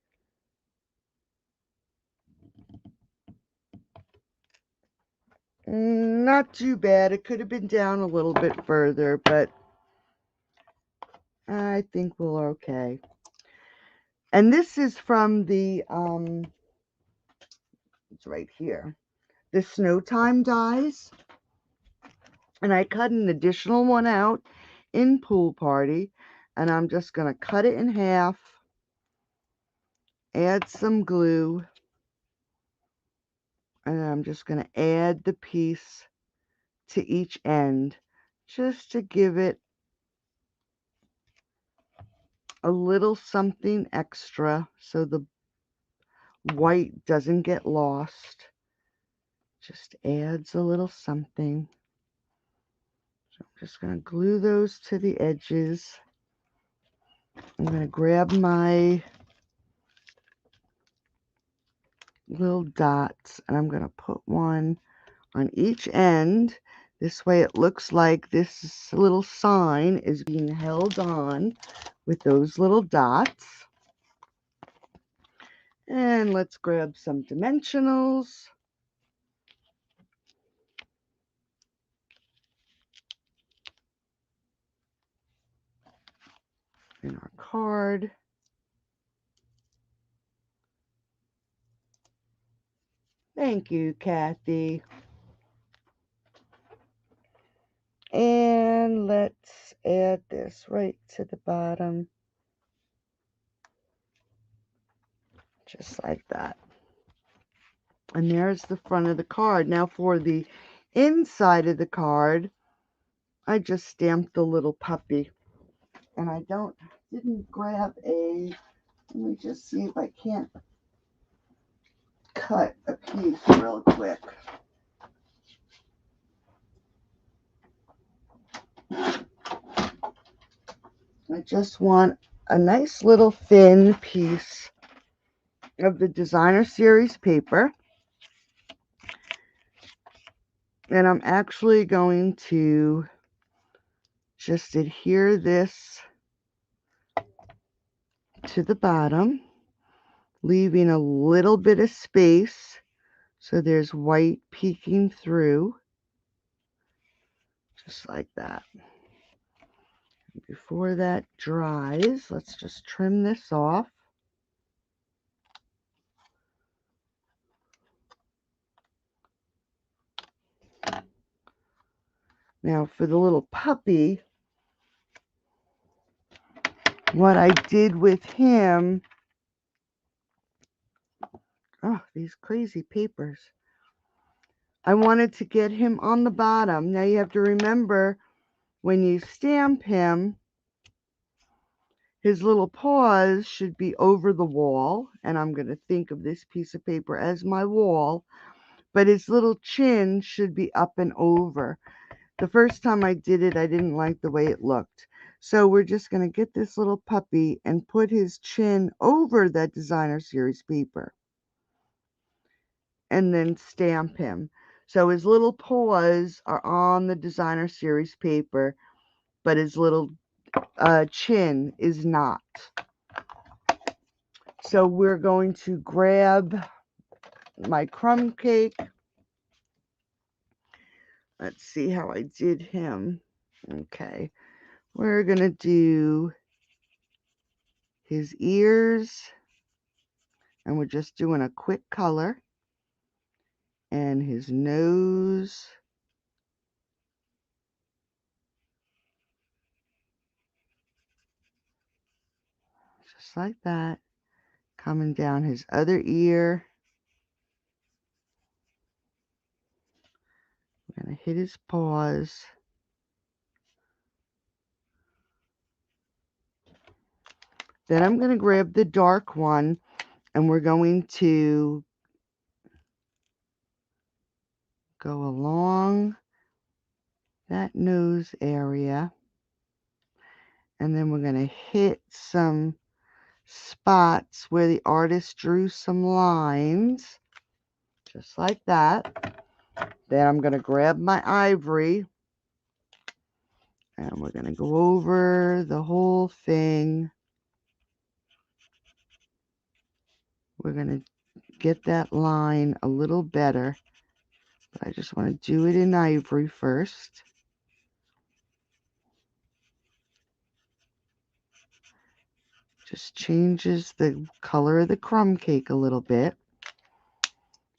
S1: Not too bad. It could have been down a little bit further, but I think we're okay. And this is from the, it's right here, the Snow Time dies. And I cut an additional one out in Pool Party. And I'm just going to cut it in half, add some glue, and I'm just going to add the piece to each end just to give it a little something extra so the white doesn't get lost. Just adds a little something. So I'm just going to glue those to the edges. I'm going to grab my little dots and I'm going to put one on each end. This way it looks like this little sign is being held on with those little dots. And let's grab some dimensionals. in our card. Thank you, Kathy. And let's add this right to the bottom. Just like that. And there's the front of the card. Now for the inside of the card, I just stamped the little puppy. And I didn't grab let me just see if I can't cut a piece real quick. I just want a nice little thin piece of the designer series paper. And I'm actually going to just adhere this to the bottom, leaving a little bit of space so there's white peeking through, just like that. Before that dries, let's just trim this off. Now for the little puppy, what I did with him, oh, these crazy papers. I wanted to get him on the bottom. Now you have to remember, when you stamp him, his little paws should be over the wall, and I'm going to think of this piece of paper as my wall, but his little chin should be up and over. The first time I did it, I didn't like the way it looked. So we're just going to get this little puppy and put his chin over that designer series paper and then stamp him. So his little paws are on the designer series paper, but his little chin is not. So we're going to grab my crumb cake. Let's see how I did him. Okay, we're going to do his ears, and we're just doing a quick color, and his nose, just like that, coming down his other ear. I'm going to hit his paws. Then I'm going to grab the dark one, and we're going to go along that nose area, and then we're going to hit some spots where the artist drew some lines, just like that. Then I'm going to grab my ivory, and we're going to go over the whole thing. We're going to get that line a little better, but I just want to do it in ivory first. Just changes the color of the crumb cake a little bit.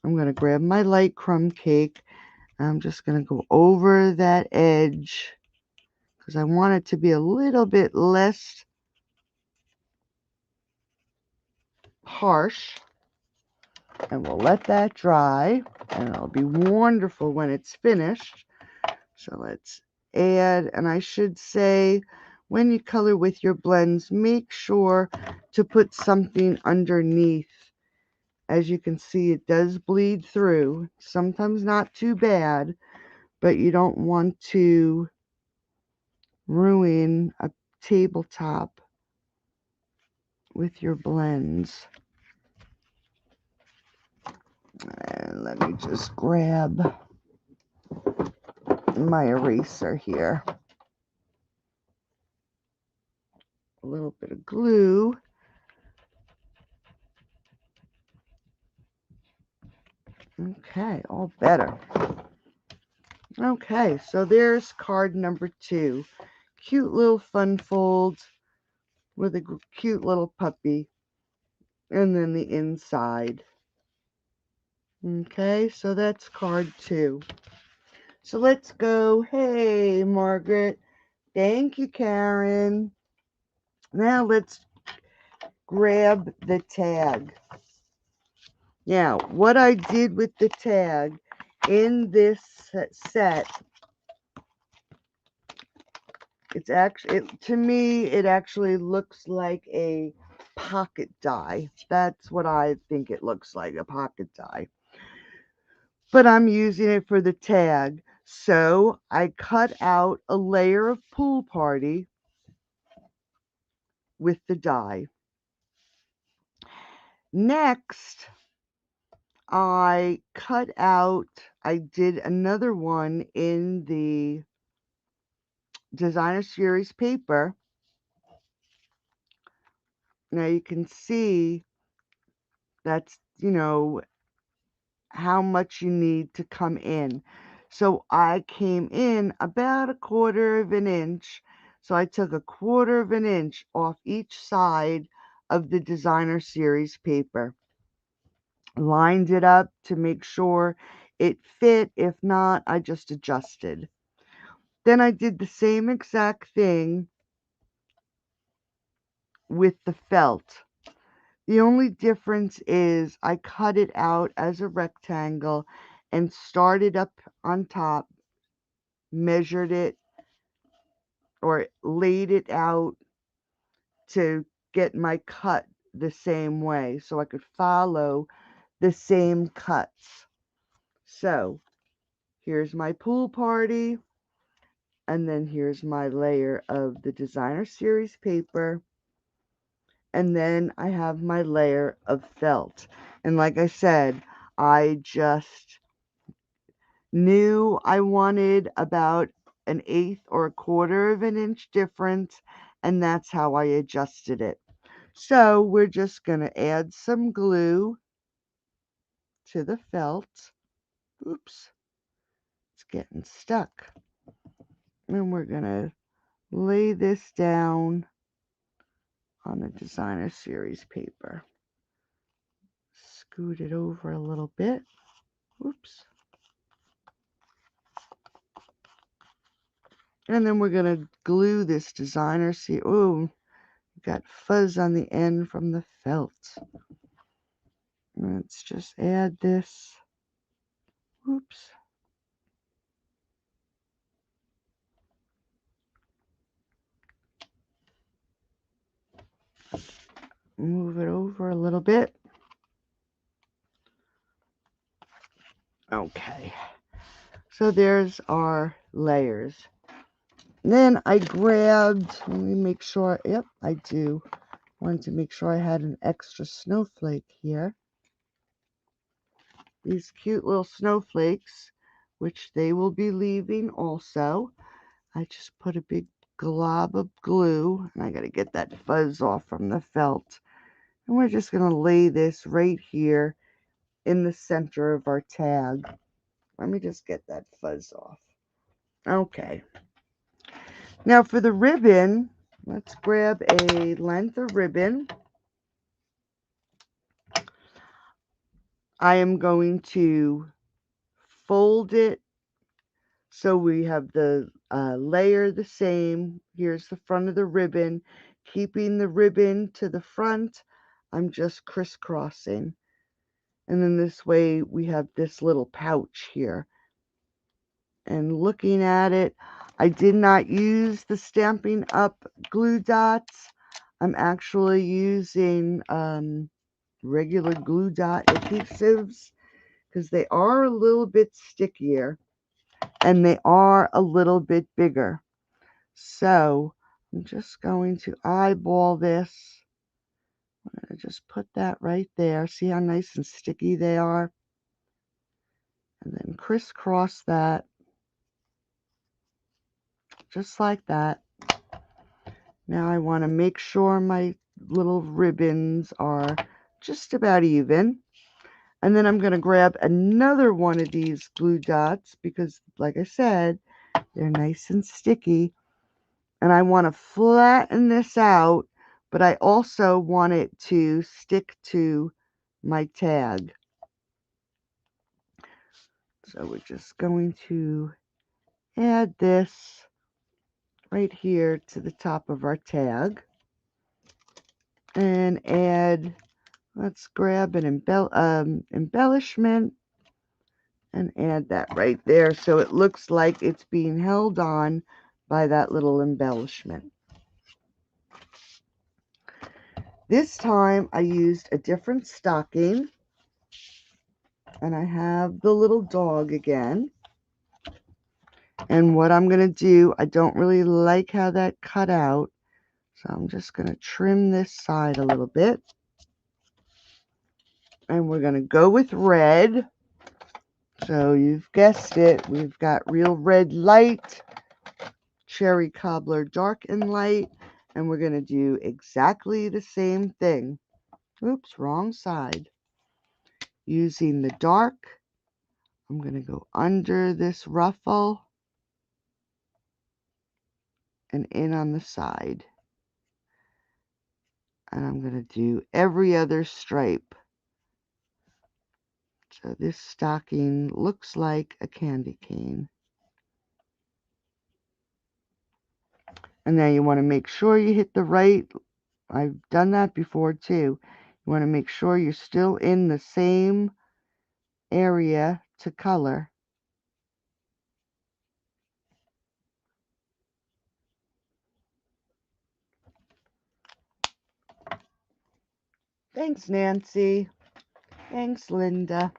S1: I'm going to grab my light crumb cake. I'm just going to go over that edge because I want it to be a little bit less harsh. And we'll let that dry, and it'll be wonderful when it's finished. So let's add, and I should say, when you color with your blends, make sure to put something underneath. As you can see, it does bleed through, sometimes not too bad, but you don't want to ruin a tabletop with your blends. And let me just grab my eraser here. A little bit of glue. Okay, all better. Okay, so there's card number 2. Cute little fun fold with a cute little puppy. And then the inside. Okay, so that's card 2. So let's go. Hey, Margaret. Thank you, Karen. Now let's grab the tag. Now, what I did with the tag in this set, it's actually, to me, it actually looks like a pocket die. That's what I think it looks like, a pocket die. But I'm using it for the tag. So I cut out a layer of Pool Party with the die. Next, I did another one in the Designer Series paper. Now you can see that's, how much you need to come in. So I came in about 1/4 of an inch. So I took 1/4 of an inch off each side of the Designer Series paper. Lined it up to make sure it fit. If not, I just adjusted. Then I did the same exact thing with the felt. The only difference is I cut it out as a rectangle and started up on top, measured it or laid it out to get my cut the same way so I could follow the same cuts. So here's my Pool Party, and then here's my layer of the Designer Series paper, and then I have my layer of felt. And like I said, I just knew I wanted about 1/8 or 1/4 of an inch difference, and that's how I adjusted it. So we're just going to add some glue to the felt. Oops, it's getting stuck. And we're going to lay this down on the Designer Series paper. Scoot it over a little bit. Oops. And then we're going to glue this Designer Series. Oh, got fuzz on the end from the felt. Let's just add this. Oops. Move it over a little bit. Okay. So there's our layers. Then I grabbed, let me make sure, yep, I do. Wanted to make sure I had an extra snowflake here. These cute little snowflakes, which they will be leaving also. I just put a big glob of glue, and I got to get that fuzz off from the felt. And we're just going to lay this right here in the center of our tag. Let me just get that fuzz off. Okay. Now for the ribbon, let's grab a length of ribbon. I am going to fold it so we have the layer the same. Here's the front of the ribbon. Keeping the ribbon to the front, I'm just crisscrossing. And then this way we have this little pouch here. And looking at it, I did not use the Stampin' Up! Glue dots. I'm actually using regular glue dot adhesives because they are a little bit stickier and they are a little bit bigger. So I'm just going to eyeball this. I'm going to just put that right there. See how nice and sticky they are? And then crisscross that just like that. Now I want to make sure my little ribbons are just about even. And then I'm going to grab another one of these glue dots because, like I said, they're nice and sticky. And I want to flatten this out but I also want it to stick to my tag. So we're just going to add this right here to the top of our tag and add, let's grab an embellishment and add that right there so it looks like it's being held on by that little embellishment. This time I used a different stocking, and I have the little dog again. And what I'm going to do, I don't really like how that cut out, so I'm just going to trim this side a little bit. And we're going to go with red. So you've guessed it, we've got Real Red Light, Cherry Cobbler Dark and Light, and we're going to do exactly the same thing. Oops, wrong side. Using the dark, I'm going to go under this ruffle and in on the side. And I'm going to do every other stripe. So this stocking looks like a candy cane. And now you want to make sure you hit the right. I've done that before too. You want to make sure you're still in the same area to color. Thanks, Nancy. Thanks, Linda.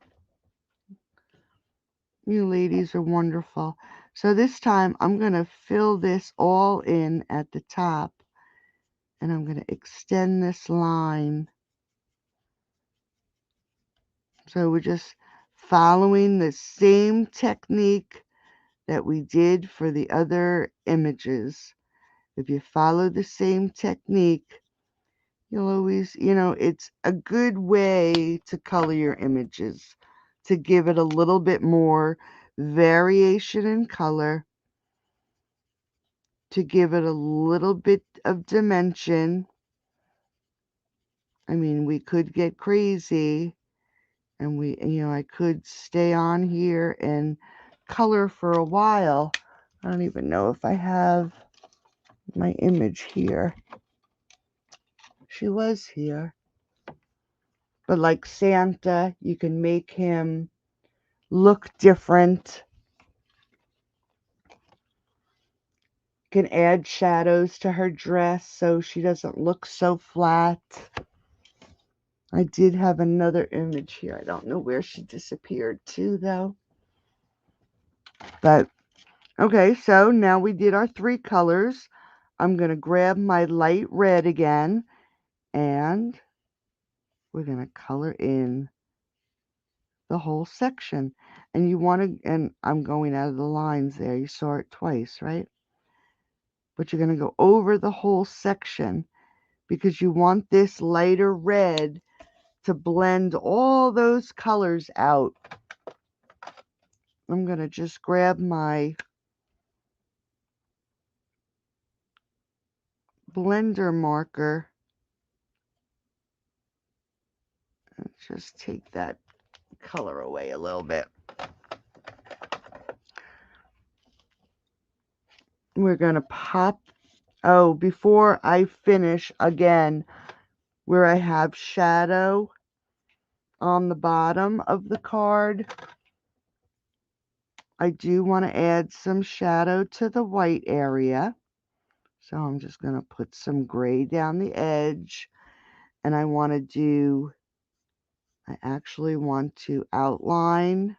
S1: You ladies are wonderful. So this time I'm going to fill this all in at the top, and I'm going to extend this line. So we're just following the same technique that we did for the other images. If you follow the same technique, you'll always, it's a good way to color your images, to give it a little bit more variation in color, to give it a little bit of dimension. I mean, we could get crazy, and I could stay on here and color for a while. I don't even know if I have my image here. She was here. But like Santa, you can make him look different. You can add shadows to her dress so she doesn't look so flat. I did have another image here. I don't know where she disappeared to, though. But, okay, so now we did our 3 colors. I'm going to grab my light red again, and we're going to color in the whole section. And you want to, and I'm going out of the lines there. You saw it twice, right? But you're going to go over the whole section because you want this lighter red to blend all those colors out. I'm going to just grab my blender marker and just take that color away a little bit. We're going to pop, oh, before I finish again, where I have shadow on the bottom of the card, I do want to add some shadow to the white area. So I'm just going to put some gray down the edge, and I actually want to outline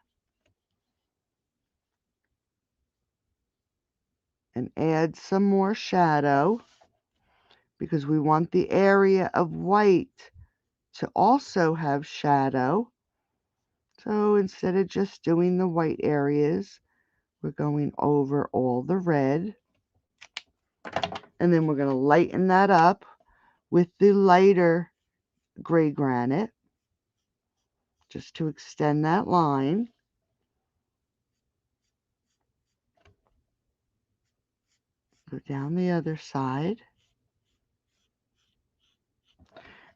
S1: and add some more shadow because we want the area of white to also have shadow. So instead of just doing the white areas, we're going over all the red. And then we're going to lighten that up with the lighter gray granite just to extend that line. Go down the other side.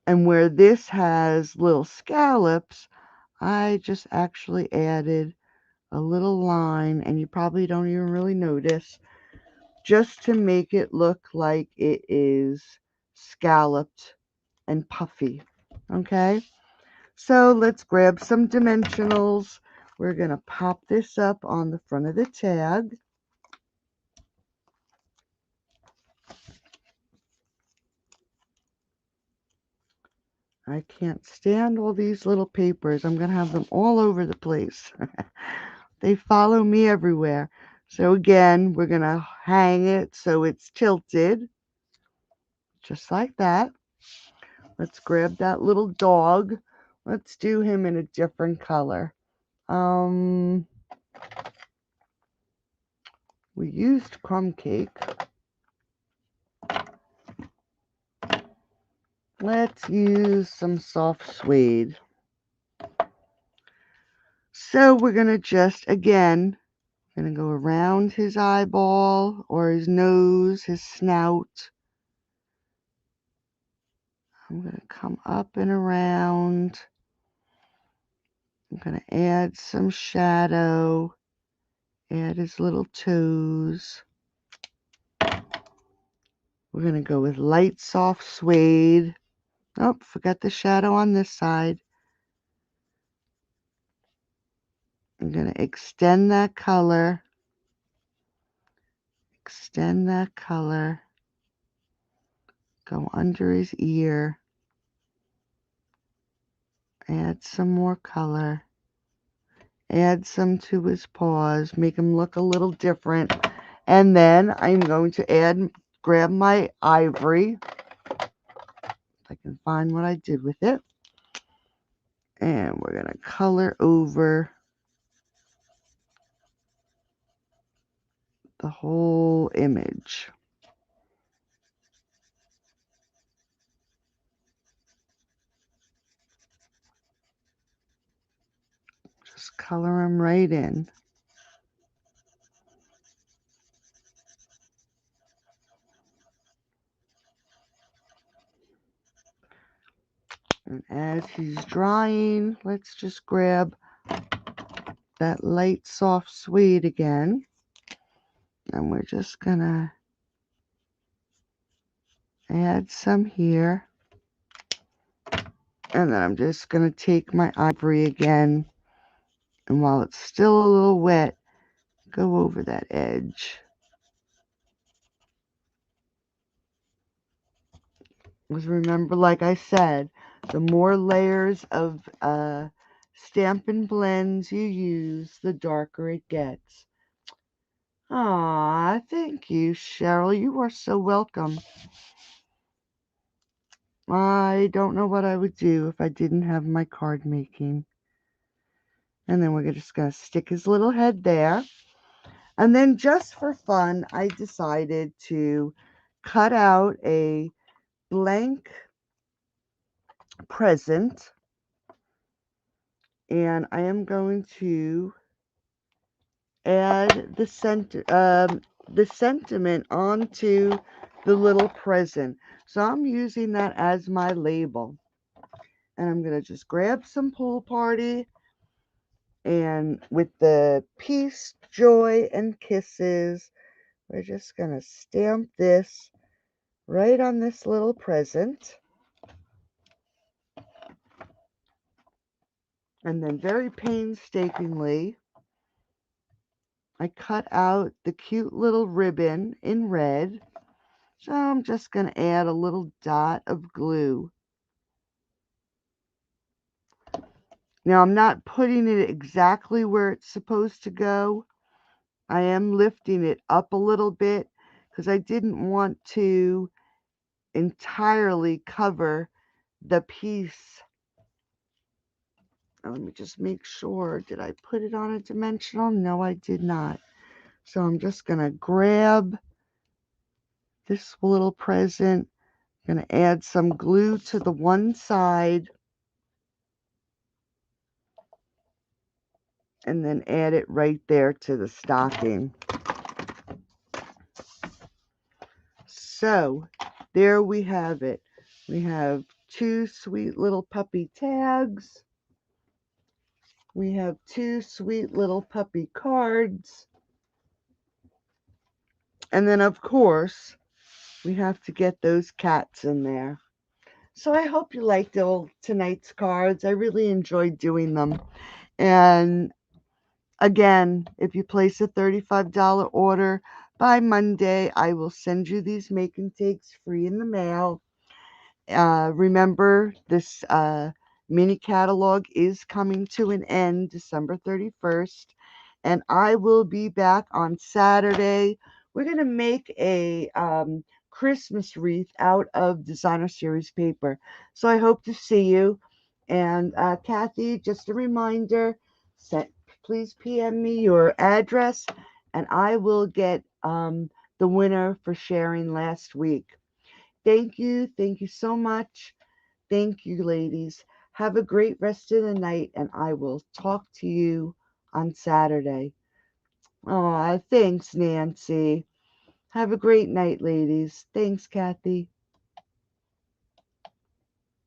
S1: And where this has little scallops, I just actually added a little line, and you probably don't even really notice, just to make it look like it is scalloped and puffy. Okay, so let's grab some dimensionals. We're going to pop this up on the front of the tag. I can't stand all these little papers. I'm going to have them all over the place. They follow me everywhere. So again, we're going to hang it so it's tilted, just like that. Let's grab that little dog. Let's do him in a different color. We used crumb cake. Let's use some soft suede. So we're going to just, again, going to go around his eyeball or his nose, his snout. I'm going to come up and around. I'm going to add some shadow. Add his little toes. We're going to go with light soft suede. Oh, forgot the shadow on this side. I'm going to extend that color. Extend that color. Go under his ear. Add some more color. Add some to his paws. Make him look a little different. And then I'm going to grab my ivory. If I can find what I did with it. And we're going to color over the whole image. Just color them right in. And as he's drying, let's just grab that light soft suede again. And we're just going to add some here. And then I'm just going to take my ivory again. And while it's still a little wet, go over that edge. Because remember, like I said, the more layers of Stampin' Blends you use, the darker it gets. Ah, thank you, Cheryl. You are so welcome. I don't know what I would do if I didn't have my card making. And then we're just going to stick his little head there. And then just for fun, I decided to cut out a blank present. And I am going to add the sentiment onto the little present. So I'm using that as my label. And I'm going to just grab some Pool Party. And with the peace, joy, and kisses, we're just going to stamp this right on this little present. And then very painstakingly, I cut out the cute little ribbon in red. So I'm just going to add a little dot of glue. Now I'm not putting it exactly where it's supposed to go. I am lifting it up a little bit because I didn't want to entirely cover the piece. Let me just make sure. Did I put it on a dimensional? No, I did not. So I'm just going to grab this little present. I'm going to add some glue to the one side. And then add it right there to the stocking. So there we have it. We have 2 sweet little puppy tags. We have 2 sweet little puppy cards. And then, of course, we have to get those cats in there. So I hope you liked all tonight's cards. I really enjoyed doing them. And again, if you place a $35 order by Monday, I will send you these make and takes free in the mail. Remember, this mini catalog is coming to an end December 31st, and I will be back on Saturday. We're going to make a Christmas wreath out of designer series paper. So I hope to see you. And Kathy, just a reminder, please PM me your address, and I will get the winner for sharing last week. Thank you. Thank you so much. Thank you, ladies. Have a great rest of the night, and I will talk to you on Saturday. Aw, thanks, Nancy. Have a great night, ladies. Thanks, Kathy.